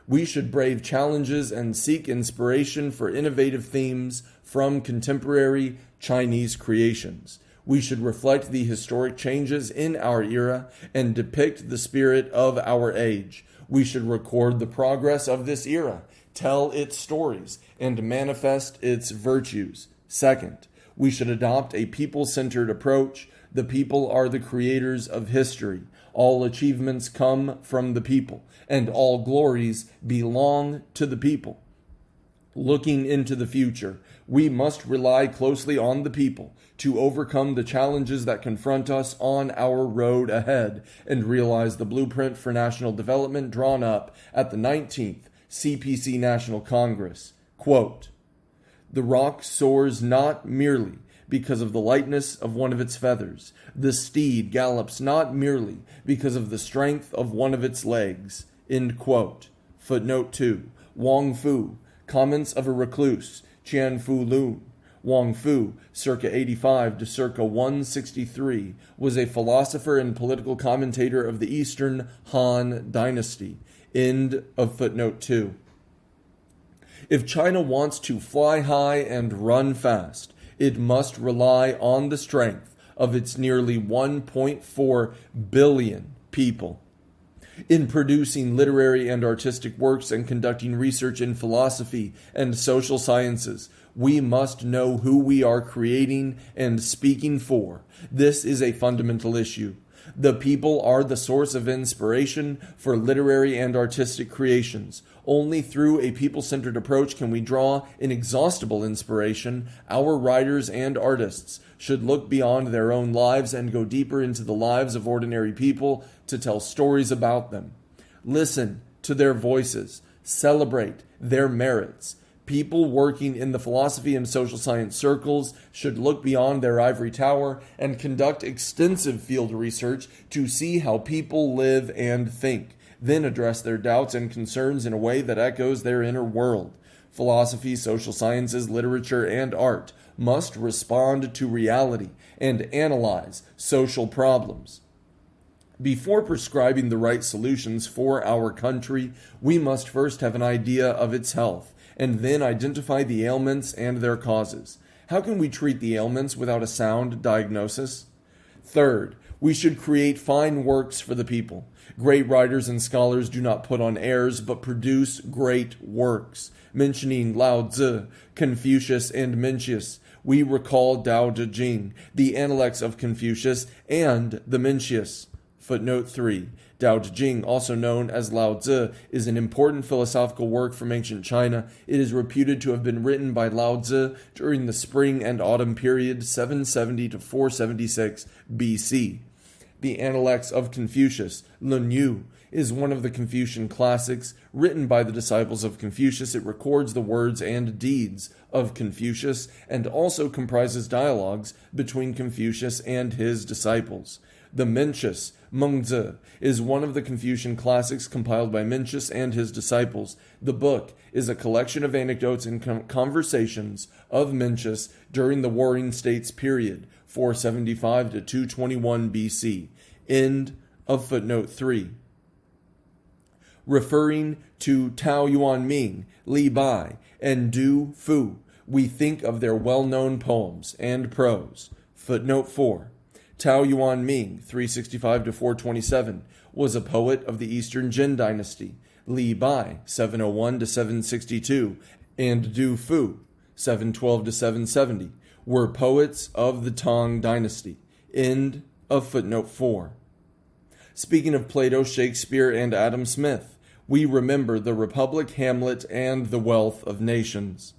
We should brave challenges and seek inspiration for innovative themes from contemporary Chinese creations. We should reflect the historic changes in our era and depict the spirit of our age. We should record the progress of this era, tell its stories, and manifest its virtues. Second, we should adopt a people-centered approach. The people are the creators of history. All achievements come from the people, and all glories belong to the people. Looking into the future, we must rely closely on the people to overcome the challenges that confront us on our road ahead and realize the blueprint for national development drawn up at the 19th CPC National Congress. Quote, "The rock soars not merely because of the lightness of one of its feathers. The steed gallops not merely because of the strength of one of its legs." End quote. Footnote 2. Wang Fu, Comments of a Recluse, Qian Fu Lun. Wang Fu, circa 85 to circa 163, was a philosopher and political commentator of the Eastern Han Dynasty. End of footnote 2. If China wants to fly high and run fast, it must rely on the strength of its nearly 1.4 billion people. In producing literary and artistic works and conducting research in philosophy and social sciences, we must know who we are creating and speaking for. This is a fundamental issue. The people are the source of inspiration for literary and artistic creations. Only through a people-centered approach can we draw inexhaustible inspiration. Our writers and artists should look beyond their own lives and go deeper into the lives of ordinary people to tell stories about them. Listen to their voices. Celebrate their merits. People working in the philosophy and social science circles should look beyond their ivory tower and conduct extensive field research to see how people live and think, then address their doubts and concerns in a way that echoes their inner world. Philosophy, social sciences, literature, and art must respond to reality and analyze social problems. Before prescribing the right solutions for our country, we must first have an idea of its health, and then identify the ailments and their causes. How can we treat the ailments without a sound diagnosis? Third, we should create fine works for the people. Great writers and scholars do not put on airs, but produce great works. Mentioning Lao Tzu, Confucius, and Mencius, we recall Tao Te Ching, the Analects of Confucius, and the Mencius. Footnote 3. Tao Te Ching, also known as Lao Tzu, is an important philosophical work from ancient China. It is reputed to have been written by Lao Tzu during the spring and autumn period 770 to 476 BC. The Analects of Confucius, Lun Yu, is one of the Confucian classics. Written by the disciples of Confucius, it records the words and deeds of Confucius and also comprises dialogues between Confucius and his disciples. The Mencius, Mengzi, is one of the Confucian classics compiled by Mencius and his disciples. The book is a collection of anecdotes and conversations of Mencius during the Warring States period, 475 to 221 BC. End of footnote 3. Referring to Tao Yuanming, Li Bai, and Du Fu, we think of their well-known poems and prose. Footnote 4. Tao Yuanming, 365 to 427, was a poet of the Eastern Jin dynasty. Li Bai, 701 to 762, and Du Fu, 712 to 770, were poets of the Tang dynasty. End of footnote 4. Speaking of Plato, Shakespeare, and Adam Smith, we remember the Republic, Hamlet, and the Wealth of Nations.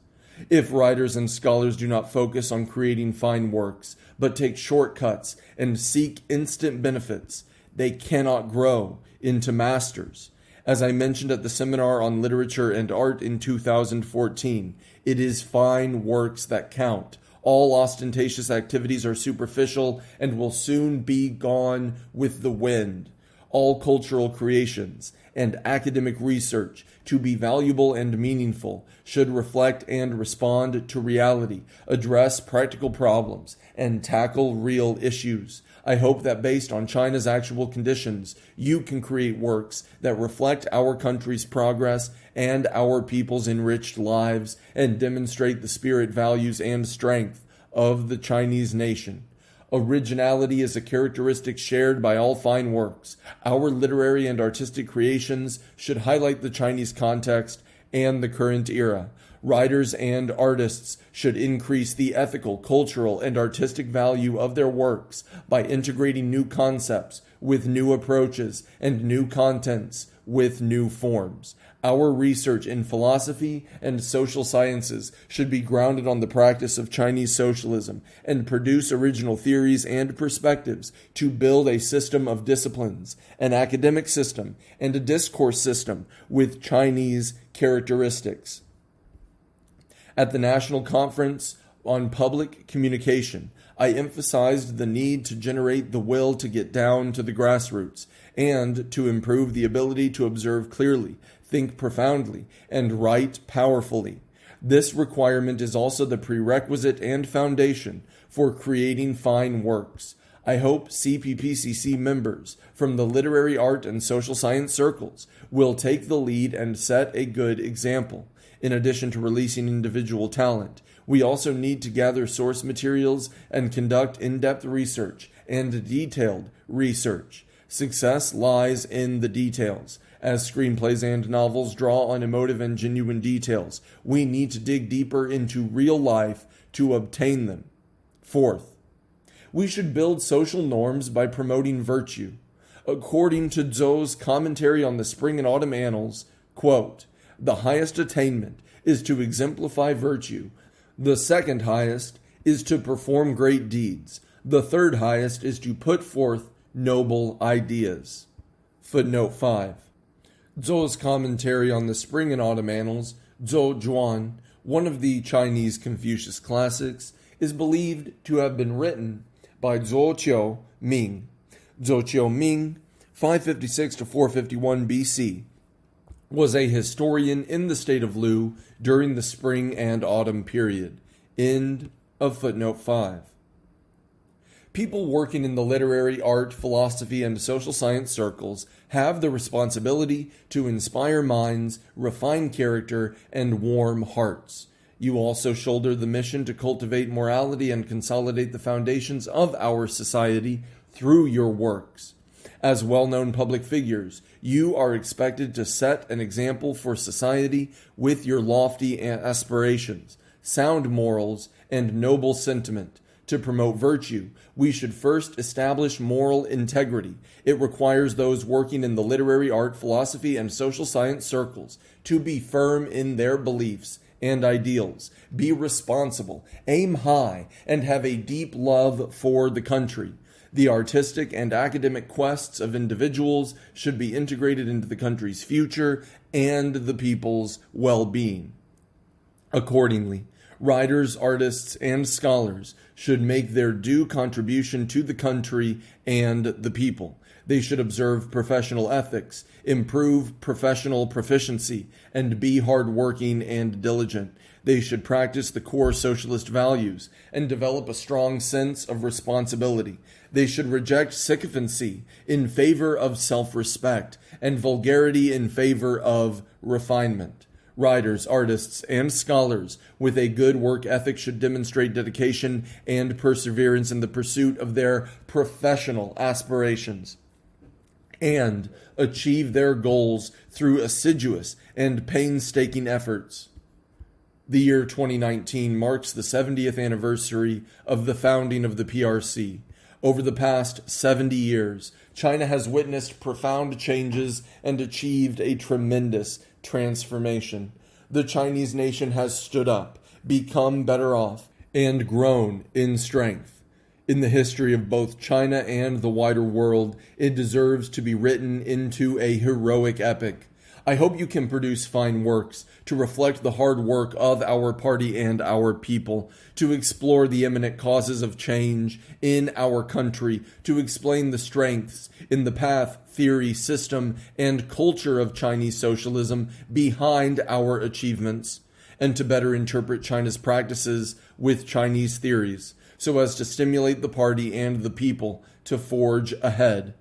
If writers and scholars do not focus on creating fine works, but take shortcuts and seek instant benefits, they cannot grow into masters. As I mentioned at the seminar on literature and art in 2014, it is fine works that count. All ostentatious activities are superficial and will soon be gone with the wind. All cultural creations and academic research, to be valuable and meaningful, should reflect and respond to reality, address practical problems, and tackle real issues. I hope that based on China's actual conditions, you can create works that reflect our country's progress and our people's enriched lives and demonstrate the spirit, values, and strength of the Chinese nation. Originality is a characteristic shared by all fine works. Our literary and artistic creations should highlight the Chinese context and the current era. Writers and artists should increase the ethical, cultural, and artistic value of their works by integrating new concepts with new approaches and new contents with new forms. Our research in philosophy and social sciences should be grounded on the practice of Chinese socialism and produce original theories and perspectives to build a system of disciplines, an academic system, and a discourse system with Chinese characteristics. At the National Conference on Public Communication, I emphasized the need to generate the will to get down to the grassroots and to improve the ability to observe clearly, think profoundly, and write powerfully. This requirement is also the prerequisite and foundation for creating fine works. I hope CPPCC members from the literary, art, and social science circles will take the lead and set a good example. In addition to releasing individual talent, we also need to gather source materials and conduct in-depth research and detailed research. Success lies in the details. As screenplays and novels draw on emotive and genuine details, we need to dig deeper into real life to obtain them. Fourth, we should build social norms by promoting virtue. According to Zhou's commentary on the Spring and Autumn Annals, quote, "The highest attainment is to exemplify virtue. The second highest is to perform great deeds. The third highest is to put forth noble ideas." Footnote 5. Zhou's commentary on the Spring and Autumn Annals, Zhou Zhuan, one of the Chinese Confucius classics, is believed to have been written by Zhou Qiu Ming. Zhou Qiu Ming, 556 to 451 BC, was a historian in the state of Lu during the spring and autumn period. End of footnote 5. People working in the literary, art, philosophy, and social science circles have the responsibility to inspire minds, refine character, and warm hearts. You also shoulder the mission to cultivate morality and consolidate the foundations of our society through your works. As well-known public figures, you are expected to set an example for society with your lofty aspirations, sound morals, and noble sentiment. To promote virtue, we should first establish moral integrity. It requires those working in the literary, art, philosophy, and social science circles to be firm in their beliefs and ideals, be responsible, aim high, and have a deep love for the country. The artistic and academic quests of individuals should be integrated into the country's future and the people's well-being. Accordingly, writers, artists, and scholars should make their due contribution to the country and the people. They should observe professional ethics, improve professional proficiency, and be hardworking and diligent. They should practice the core socialist values and develop a strong sense of responsibility. They should reject sycophancy in favor of self-respect and vulgarity in favor of refinement. Writers, artists, and scholars with a good work ethic should demonstrate dedication and perseverance in the pursuit of their professional aspirations and achieve their goals through assiduous and painstaking efforts. The year 2019 marks the 70th anniversary of the founding of the PRC. Over the past 70 years, China has witnessed profound changes and achieved a tremendous transformation. The Chinese nation has stood up, become better off, and grown in strength. In the history of both China and the wider world, it deserves to be written into a heroic epic. I hope you can produce fine works to reflect the hard work of our party and our people, to explore the imminent causes of change in our country, to explain the strengths in the path, theory, system, and culture of Chinese socialism behind our achievements, and to better interpret China's practices with Chinese theories, so as to stimulate the party and the people to forge ahead.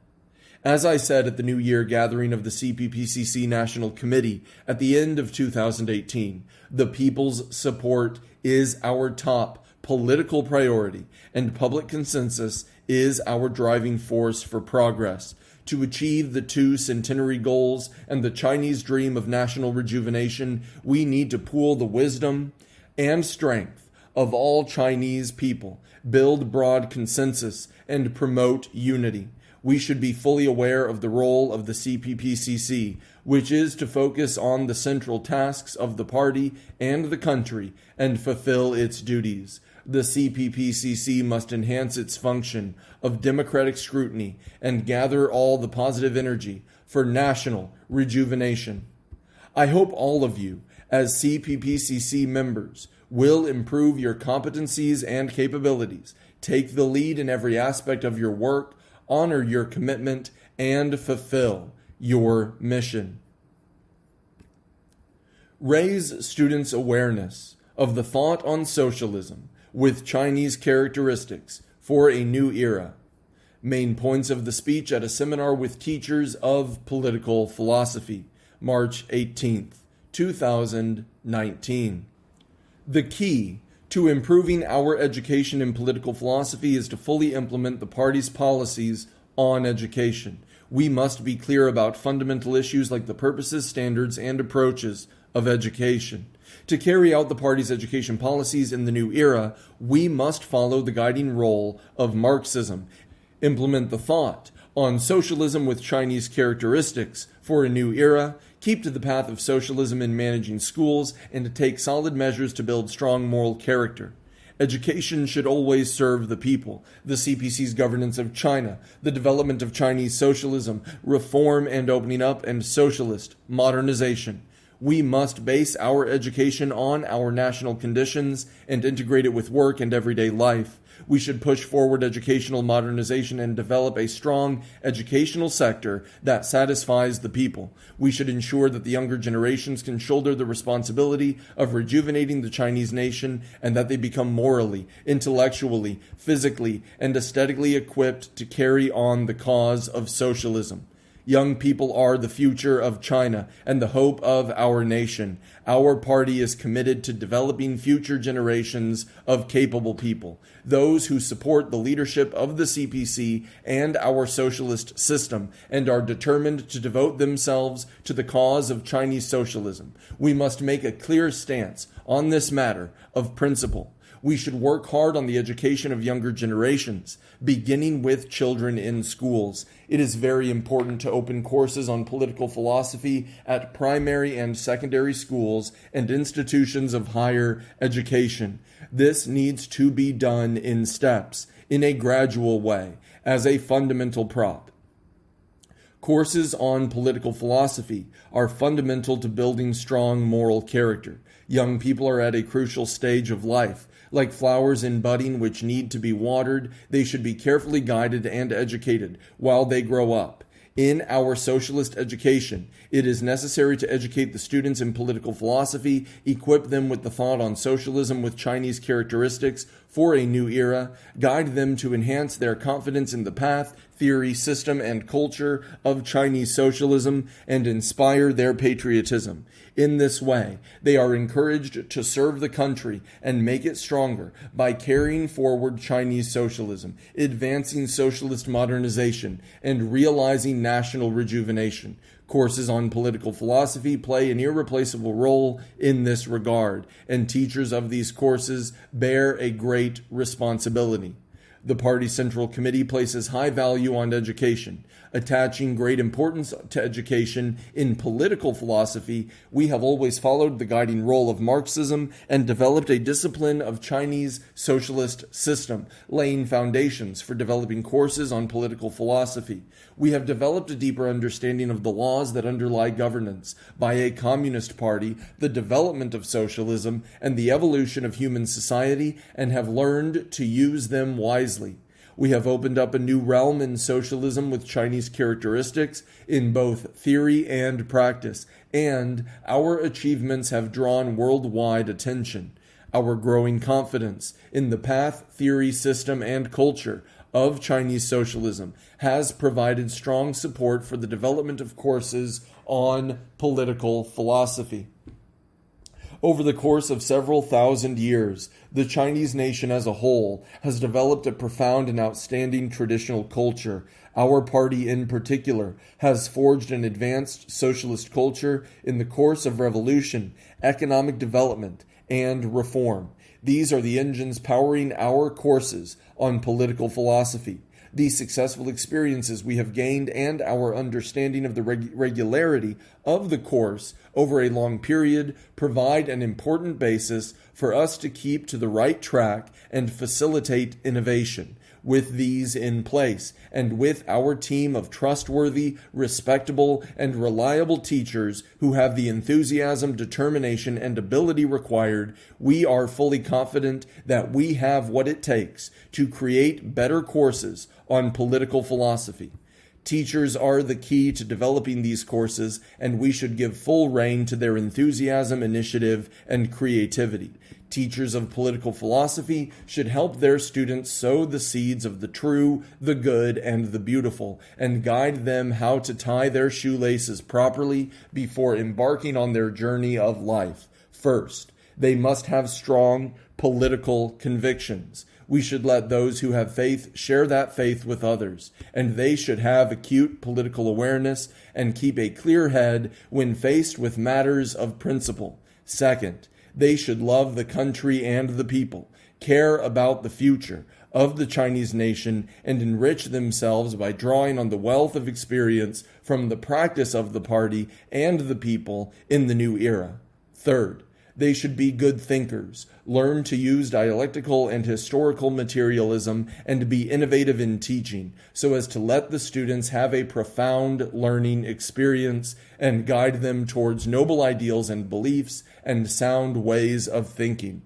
As I said at the New Year gathering of the CPPCC National Committee at the end of 2018, the people's support is our top political priority, and public consensus is our driving force for progress. To achieve the two centenary goals and the Chinese dream of national rejuvenation, we need to pool the wisdom and strength of all Chinese people, build broad consensus, and promote unity. We should be fully aware of the role of the CPPCC, which is to focus on the central tasks of the party and the country and fulfill its duties. The CPPCC must enhance its function of democratic scrutiny and gather all the positive energy for national rejuvenation. I hope all of you, as CPPCC members, will improve your competencies and capabilities, take the lead in every aspect of your work, honor your commitment, and fulfill your mission. Raise students' awareness of the thought on socialism with Chinese characteristics for a new era. Main points of the speech at a seminar with teachers of political philosophy, March 18th, 2019. The key to improving our education in political philosophy is to fully implement the party's policies on education. We must be clear about fundamental issues like the purposes, standards, and approaches of education. To carry out the party's education policies in the new era, we must follow the guiding role of Marxism, implement the thought on socialism with Chinese characteristics for a new era, keep to the path of socialism in managing schools, and to take solid measures to build strong moral character. Education should always serve the people, the CPC's governance of China, the development of Chinese socialism, reform and opening up, and socialist modernization. We must base our education on our national conditions and integrate it with work and everyday life. We should push forward educational modernization and develop a strong educational sector that satisfies the people. We should ensure that the younger generations can shoulder the responsibility of rejuvenating the Chinese nation and that they become morally, intellectually, physically, and aesthetically equipped to carry on the cause of socialism. Young people are the future of China and the hope of our nation. Our party is committed to developing future generations of capable people, those who support the leadership of the CPC and our socialist system and are determined to devote themselves to the cause of Chinese socialism. We must make a clear stance on this matter of principle. We should work hard on the education of younger generations, beginning with children in schools. It is very important to open courses on political philosophy at primary and secondary schools and institutions of higher education. This needs to be done in steps, in a gradual way, as a fundamental prop. Courses on political philosophy are fundamental to building strong moral character. Young people are at a crucial stage of life. Like flowers in budding which need to be watered, they should be carefully guided and educated while they grow up. In our socialist education, it is necessary to educate the students in political philosophy, equip them with the thought on socialism with Chinese characteristics for a new era, guide them to enhance their confidence in the path, theory, system, and culture of Chinese socialism, and inspire their patriotism. In this way, they are encouraged to serve the country and make it stronger by carrying forward Chinese socialism, advancing socialist modernization, and realizing national rejuvenation. Courses on political philosophy play an irreplaceable role in this regard, and teachers of these courses bear a great responsibility. The Party Central Committee places high value on education. Attaching great importance to education in political philosophy, we have always followed the guiding role of Marxism and developed a discipline of Chinese socialist system, laying foundations for developing courses on political philosophy. We have developed a deeper understanding of the laws that underlie governance by a communist party, the development of socialism, and the evolution of human society, and have learned to use them wisely. We have opened up a new realm in socialism with Chinese characteristics in both theory and practice, and our achievements have drawn worldwide attention. Our growing confidence in the path, theory, system, and culture of Chinese socialism has provided strong support for the development of courses on political philosophy. Over the course of several thousand years, the Chinese nation as a whole has developed a profound and outstanding traditional culture. Our party in particular has forged an advanced socialist culture in the course of revolution, economic development, and reform. These are the engines powering our courses on political philosophy. These successful experiences we have gained and our understanding of the regularity of the course over a long period provide an important basis for us to keep to the right track and facilitate innovation. With these in place, and with our team of trustworthy, respectable, and reliable teachers who have the enthusiasm, determination, and ability required, we are fully confident that we have what it takes to create better courses on political philosophy. Teachers are the key to developing these courses, and we should give full rein to their enthusiasm, initiative, and creativity. Teachers of political philosophy should help their students sow the seeds of the true, the good, and the beautiful, and guide them how to tie their shoelaces properly before embarking on their journey of life. First, they must have strong political convictions. We should let those who have faith share that faith with others, and they should have acute political awareness and keep a clear head when faced with matters of principle. Second, they should love the country and the people, care about the future of the Chinese nation, and enrich themselves by drawing on the wealth of experience from the practice of the party and the people in the new era. Third, they should be good thinkers, learn to use dialectical and historical materialism, and be innovative in teaching, so as to let the students have a profound learning experience and guide them towards noble ideals and beliefs and sound ways of thinking.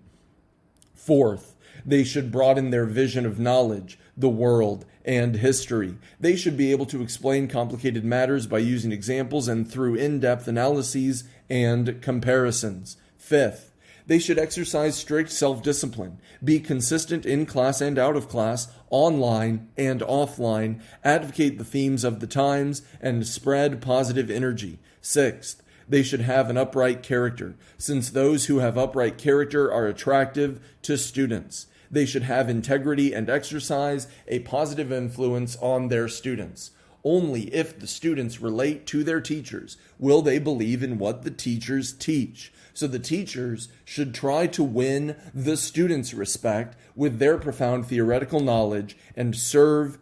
Fourth, they should broaden their vision of knowledge, the world, and history. They should be able to explain complicated matters by using examples and through in-depth analyses and comparisons. Fifth, they should exercise strict self-discipline, be consistent in class and out of class, online and offline, advocate the themes of the times, and spread positive energy. Sixth, they should have an upright character, since those who have upright character are attractive to students. They should have integrity and exercise a positive influence on their students. Only if the students relate to their teachers will they believe in what the teachers teach. So the teachers should try to win the students' respect with their profound theoretical knowledge and serve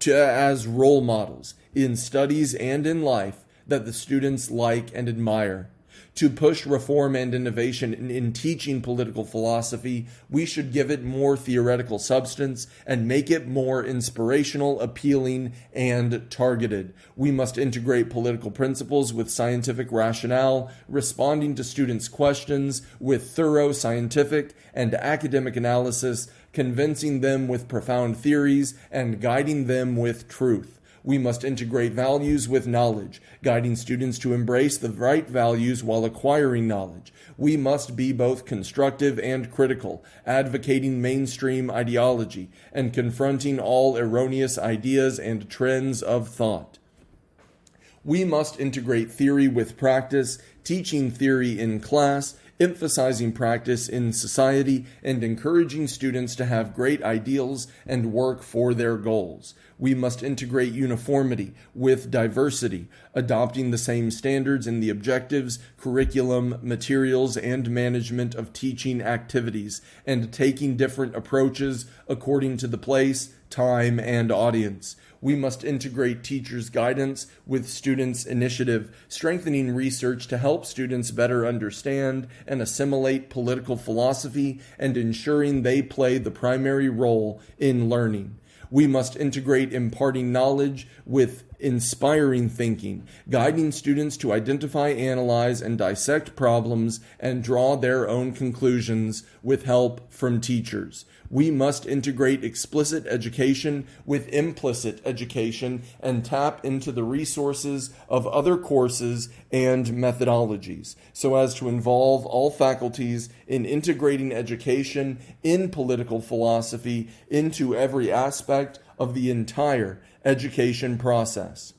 as role models in studies and in life that the students like and admire. To push reform and innovation in teaching political philosophy, we should give it more theoretical substance and make it more inspirational, appealing, and targeted. We must integrate political principles with scientific rationale, responding to students' questions with thorough scientific and academic analysis, convincing them with profound theories, and guiding them with truth. We must integrate values with knowledge, guiding students to embrace the right values while acquiring knowledge. We must be both constructive and critical, advocating mainstream ideology and confronting all erroneous ideas and trends of thought. We must integrate theory with practice, teaching theory in class, emphasizing practice in society, and encouraging students to have great ideals and work for their goals. We must integrate uniformity with diversity, adopting the same standards in the objectives, curriculum, materials, and management of teaching activities, and taking different approaches according to the place, time, and audience. We must integrate teachers' guidance with students' initiative, strengthening research to help students better understand and assimilate political philosophy and ensuring they play the primary role in learning. We must integrate imparting knowledge with inspiring thinking, guiding students to identify, analyze, and dissect problems and draw their own conclusions with help from teachers. We must integrate explicit education with implicit education and tap into the resources of other courses and methodologies so as to involve all faculties in integrating education in political philosophy into every aspect of the entire education process.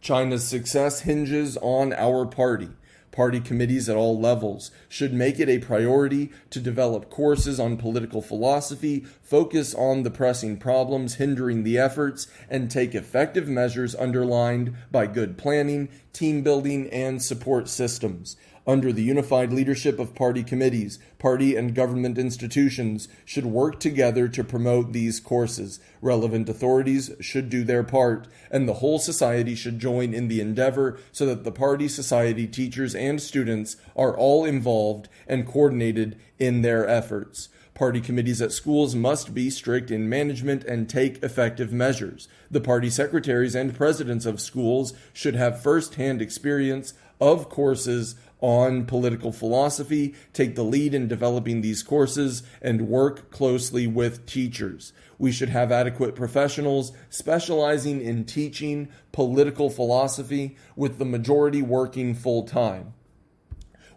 China's success hinges on our party. Party committees at all levels should make it a priority to develop courses on political philosophy, focus on the pressing problems hindering the efforts, and take effective measures underlined by good planning, team building, and support systems. Under the unified leadership of party committees, party and government institutions should work together to promote these courses. Relevant authorities should do their part, and the whole society should join in the endeavor so that the party, society, teachers, and students are all involved and coordinated in their efforts. Party committees at schools must be strict in management and take effective measures. The party secretaries and presidents of schools should have first-hand experience of courses on political philosophy, take the lead in developing these courses, and work closely with teachers. We should have adequate professionals specializing in teaching political philosophy, with the majority working full-time.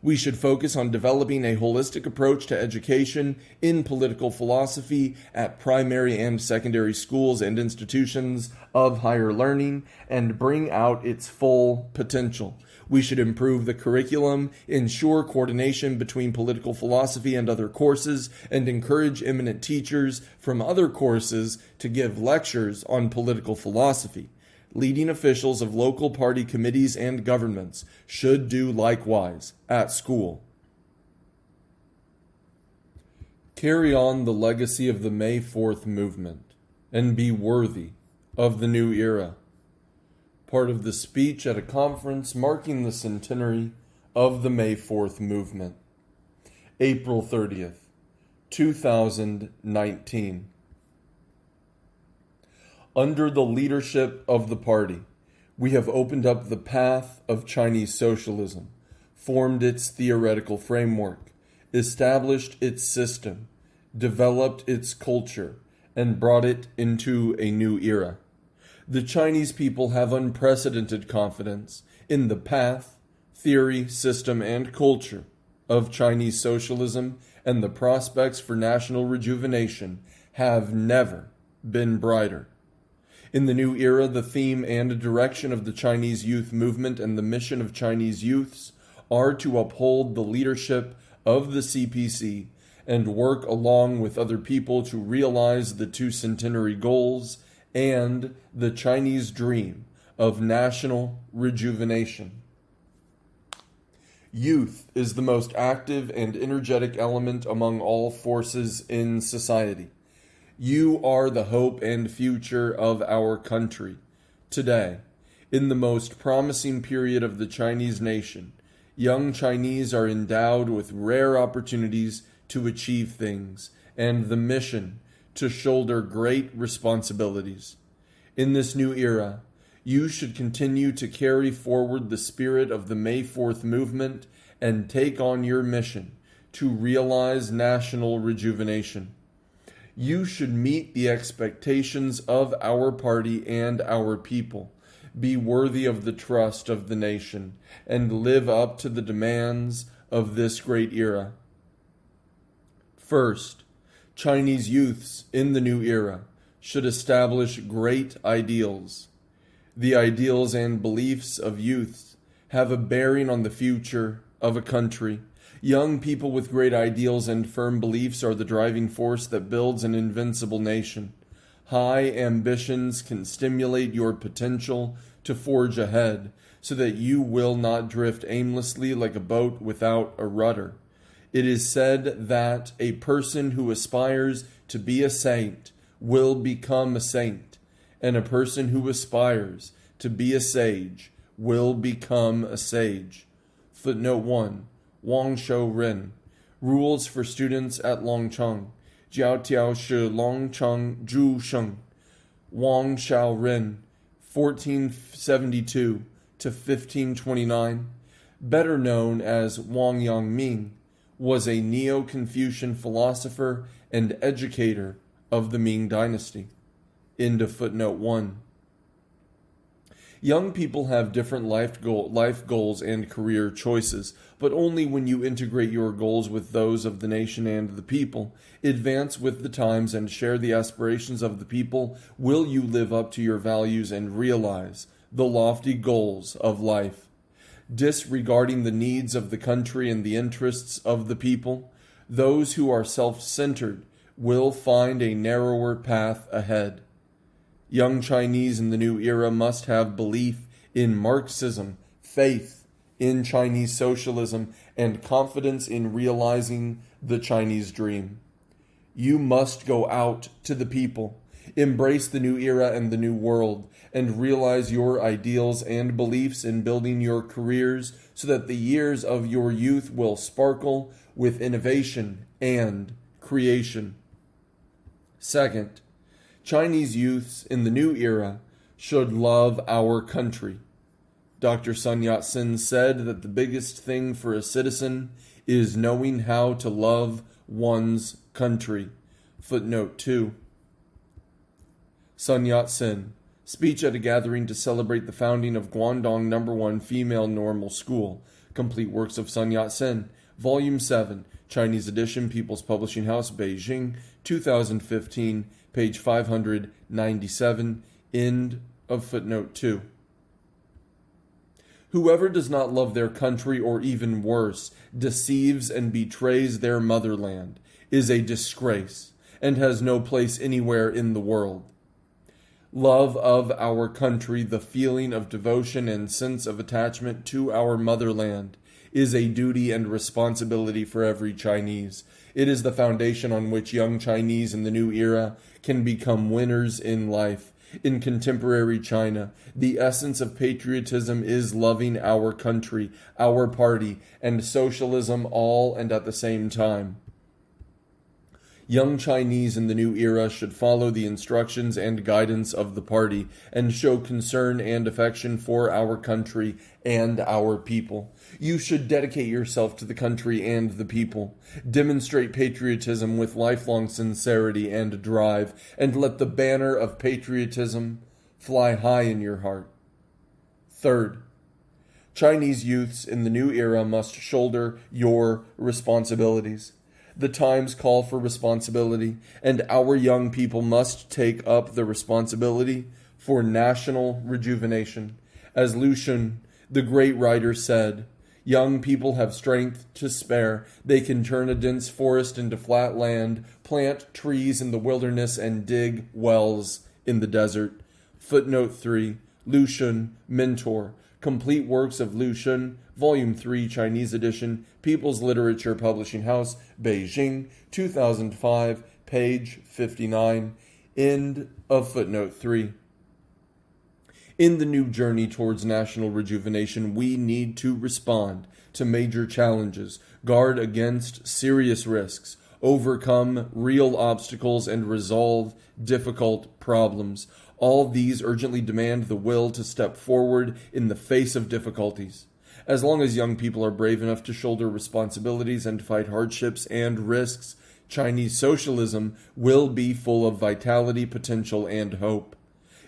We should focus on developing a holistic approach to education in political philosophy at primary and secondary schools and institutions of higher learning and bring out its full potential. We should improve the curriculum, ensure coordination between political philosophy and other courses, and encourage eminent teachers from other courses to give lectures on political philosophy. Leading officials of local party committees and governments should do likewise at school. Carry on the legacy of the May 4th movement and be worthy of the new era. Part of the speech at a conference marking the centenary of the May 4th movement. April 30th, 2019. Under the leadership of the party, we have opened up the path of Chinese socialism, formed its theoretical framework, established its system, developed its culture, and brought it into a new era. The Chinese people have unprecedented confidence in the path, theory, system, and culture of Chinese socialism, and the prospects for national rejuvenation have never been brighter. In the new era, the theme and direction of the Chinese youth movement and the mission of Chinese youths are to uphold the leadership of the CPC and work along with other people to realize the two centenary goals and the Chinese dream of national rejuvenation. Youth is the most active and energetic element among all forces in society. You are the hope and future of our country. Today, in the most promising period of the Chinese nation, young Chinese are endowed with rare opportunities to achieve things and the mission to shoulder great responsibilities. In this new era, you should continue to carry forward the spirit of the May 4th movement and take on your mission to realize national rejuvenation. You should meet the expectations of our party and our people, be worthy of the trust of the nation, and live up to the demands of this great era. First, Chinese youths in the new era should establish great ideals. The ideals and beliefs of youths have a bearing on the future of a country. Young people with great ideals and firm beliefs are the driving force that builds an invincible nation. High ambitions can stimulate your potential to forge ahead, so that you will not drift aimlessly like a boat without a rudder. It is said that a person who aspires to be a saint will become a saint, and a person who aspires to be a sage will become a sage. Footnote 1. Wang Shou Ren. Rules for students at Longcheng. Jiao Tiao Shi Longcheng Zhu Sheng. Wang Shou Ren, 1472 to 1529, better known as Wang Yangming, was a Neo-Confucian philosopher and educator of the Ming Dynasty. End of footnote 1. Young people have different life goals and career choices, but only when you integrate your goals with those of the nation and the people, advance with the times and share the aspirations of the people, will you live up to your values and realize the lofty goals of life. Disregarding the needs of the country and the interests of the people, those who are self-centered will find a narrower path ahead. Young Chinese in the new era must have belief in Marxism, faith in Chinese socialism, and confidence in realizing the Chinese dream. You must go out to the people, embrace the new era and the new world, and realize your ideals and beliefs in building your careers so that the years of your youth will sparkle with innovation and creation. Second, Chinese youths in the new era should love our country. Dr. Sun Yat-sen said that the biggest thing for a citizen is knowing how to love one's country. Footnote 2. Sun Yat-sen, speech at a gathering to celebrate the founding of Guangdong No. 1 Female Normal School. Complete works of Sun Yat-sen, Volume 7, Chinese edition, People's Publishing House, Beijing, 2015, page 597, end of footnote 2. Whoever does not love their country, or even worse, deceives and betrays their motherland, is a disgrace and has no place anywhere in the world. Love of our country, the feeling of devotion and sense of attachment to our motherland, is a duty and responsibility for every Chinese. It is the foundation on which young Chinese in the new era can become winners in life. In contemporary China, the essence of patriotism is loving our country, our party, and socialism all and at the same time. Young Chinese in the new era should follow the instructions and guidance of the party and show concern and affection for our country and our people. You should dedicate yourself to the country and the people. Demonstrate patriotism with lifelong sincerity and drive, and let the banner of patriotism fly high in your heart. Third, Chinese youths in the new era must shoulder your responsibilities. The times call for responsibility, and our young people must take up the responsibility for national rejuvenation. As Lu Xun, the great writer, said, young people have strength to spare. They can turn a dense forest into flat land, plant trees in the wilderness, and dig wells in the desert. Footnote 3, Lu Xun, Mentor. Complete works of Lu Xun, Volume 3, Chinese edition, People's Literature Publishing House, Beijing, 2005, page 59, end of footnote 3. In the new journey towards national rejuvenation, we need to respond to major challenges, guard against serious risks, overcome real obstacles, and resolve difficult problems. All these urgently demand the will to step forward in the face of difficulties. As long as young people are brave enough to shoulder responsibilities and fight hardships and risks, Chinese socialism will be full of vitality, potential, and hope.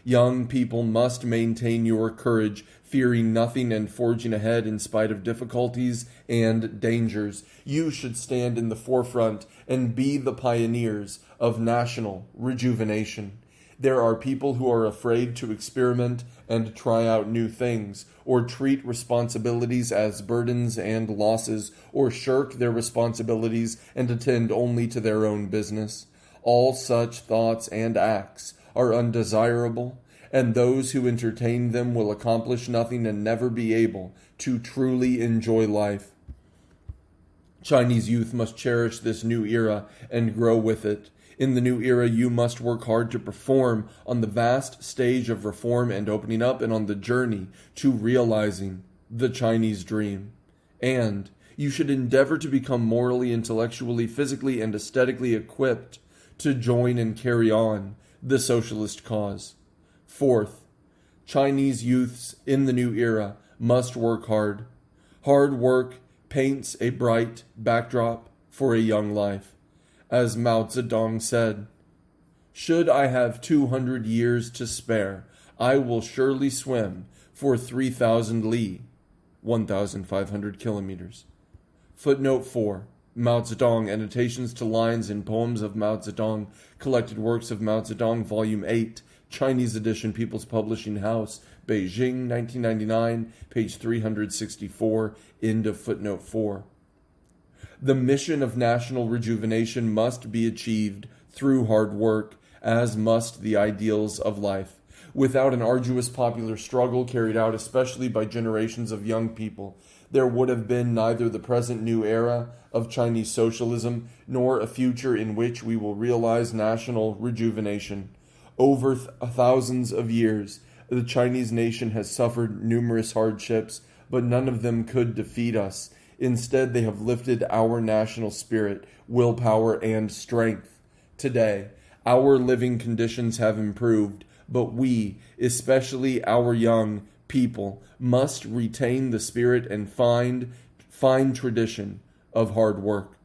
Young people must maintain your courage, fearing nothing and forging ahead in spite of difficulties and dangers. You should stand in the forefront and be the pioneers of national rejuvenation. There are people who are afraid to experiment and try out new things, or treat responsibilities as burdens and losses, or shirk their responsibilities and attend only to their own business. All such thoughts and acts are undesirable, and those who entertain them will accomplish nothing and never be able to truly enjoy life. Chinese youth must cherish this new era and grow with it. In the new era, you must work hard to perform on the vast stage of reform and opening up, and on the journey to realizing the Chinese dream. And you should endeavor to become morally, intellectually, physically, and aesthetically equipped to join and carry on the socialist cause. Fourth, Chinese youths in the new era must work hard. Hard work paints a bright backdrop for a young life. As Mao Zedong said, "Should I have 200 years to spare, I will surely swim for 3,000 li, 1,500 kilometers." Footnote 4. Mao Zedong, Annotations to Lines in Poems of Mao Zedong, Collected Works of Mao Zedong, Volume 8, Chinese edition, People's Publishing House, Beijing, 1999, page 364, end of footnote 4. The mission of national rejuvenation must be achieved through hard work, as must the ideals of life. Without an arduous popular struggle carried out especially by generations of young people, there would have been neither the present new era of Chinese socialism nor a future in which we will realize national rejuvenation. Over thousands of years, the Chinese nation has suffered numerous hardships, but none of them could defeat us. Instead, they have lifted our national spirit, willpower, and strength. Today, our living conditions have improved, but we, especially our young people, must retain the spirit and fine tradition of hard work.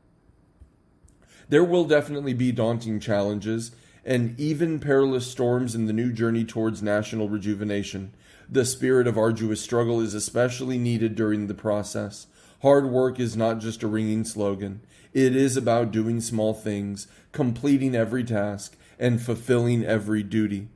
There will definitely be daunting challenges and even perilous storms in the new journey towards national rejuvenation. The spirit of arduous struggle is especially needed during the process. Hard work is not just a ringing slogan. It is about doing small things, completing every task, and fulfilling every duty.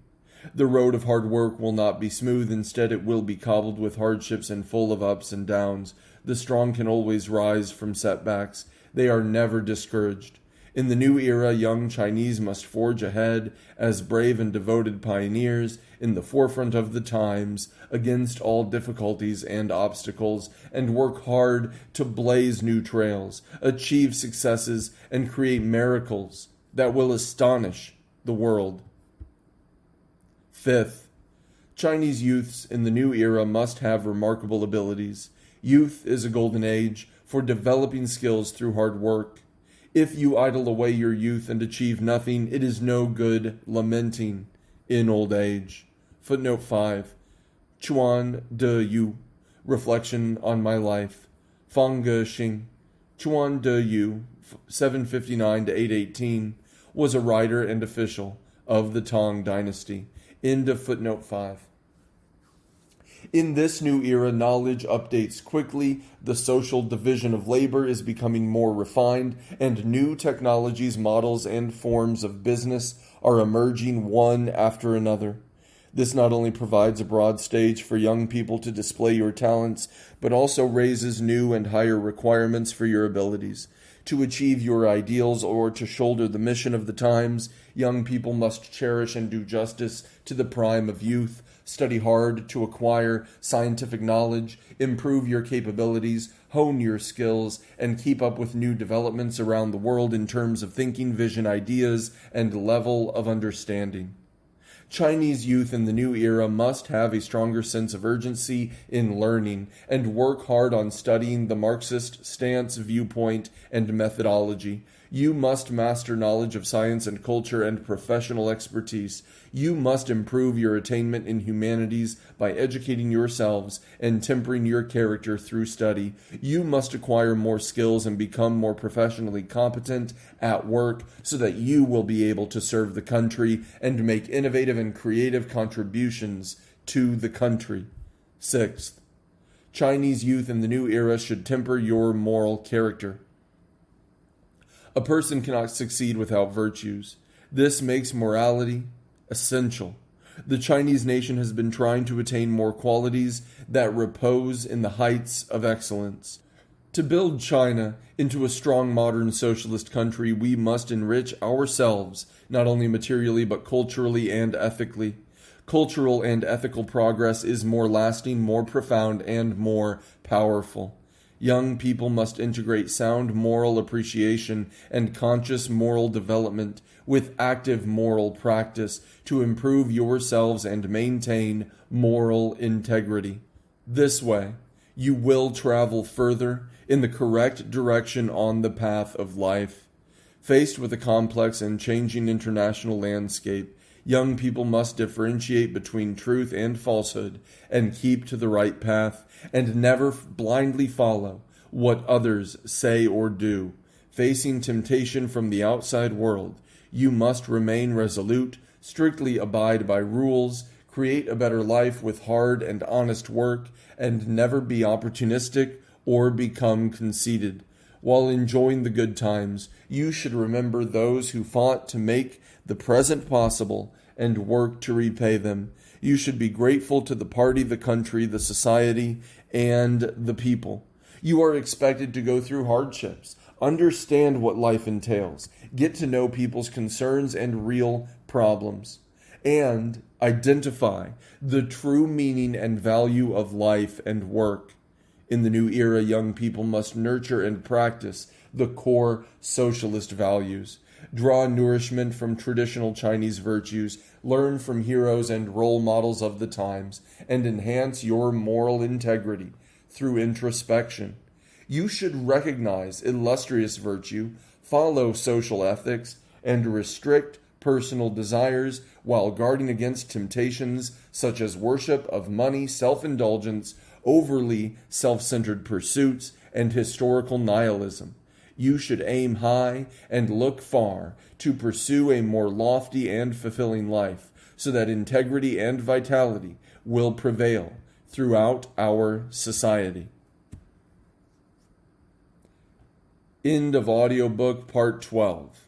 The road of hard work will not be smooth. Instead, it will be cobbled with hardships and full of ups and downs. The strong can always rise from setbacks. They are never discouraged. In the new era, young Chinese must forge ahead as brave and devoted pioneers in the forefront of the times against all difficulties and obstacles, and work hard to blaze new trails, achieve successes, and create miracles that will astonish the world. Fifth, Chinese youths in the new era must have remarkable abilities. Youth is a golden age for developing skills through hard work. If you idle away your youth and achieve nothing, it is no good lamenting in old age. Footnote 5. Chuan De Yu, Reflection on My Life. Fang Ge Xing. Chuan De Yu, 759 to 818, was a writer and official of the Tang Dynasty. End of footnote 5. In this new era, knowledge updates quickly, the social division of labor is becoming more refined, and new technologies, models, and forms of business are emerging one after another. This not only provides a broad stage for young people to display your talents, but also raises new and higher requirements for your abilities. To achieve your ideals or to shoulder the mission of the times, young people must cherish and do justice to the prime of youth, study hard to acquire scientific knowledge, improve your capabilities, hone your skills, and keep up with new developments around the world in terms of thinking, vision, ideas, and level of understanding. Chinese youth in the new era must have a stronger sense of urgency in learning and work hard on studying the Marxist stance, viewpoint, and methodology. You must master knowledge of science and culture and professional expertise. You must improve your attainment in humanities by educating yourselves and tempering your character through study. You must acquire more skills and become more professionally competent at work so that you will be able to serve the country and make innovative and creative contributions to the country. Sixth, Chinese youth in the new era should temper your moral character. A person cannot succeed without virtues. This makes morality essential. The Chinese nation has been trying to attain more qualities that repose in the heights of excellence. To build China into a strong modern socialist country, we must enrich ourselves, not only materially but culturally and ethically. Cultural and ethical progress is more lasting, more profound, and more powerful. Young people must integrate sound moral appreciation and conscious moral development with active moral practice to improve yourselves and maintain moral integrity. This way, you will travel further in the correct direction on the path of life. Faced with a complex and changing international landscape, young people must differentiate between truth and falsehood and keep to the right path and never blindly follow what others say or do. Facing temptation from the outside world, you must remain resolute, strictly abide by rules, create a better life with hard and honest work, and never be opportunistic or become conceited. While enjoying the good times, you should remember those who fought to make the present possible and work to repay them. You should be grateful to the party, the country, the society, and the people. You are expected to go through hardships, understand what life entails, get to know people's concerns and real problems, and identify the true meaning and value of life and work. In the new era, young people must nurture and practice the core socialist values. Draw nourishment from traditional Chinese virtues, learn from heroes and role models of the times, and enhance your moral integrity through introspection. You should recognize illustrious virtue, follow social ethics, and restrict personal desires while guarding against temptations such as worship of money, self-indulgence, overly self-centered pursuits, and historical nihilism. You should aim high and look far to pursue a more lofty and fulfilling life, so that integrity and vitality will prevail throughout our society. End of audiobook part 12.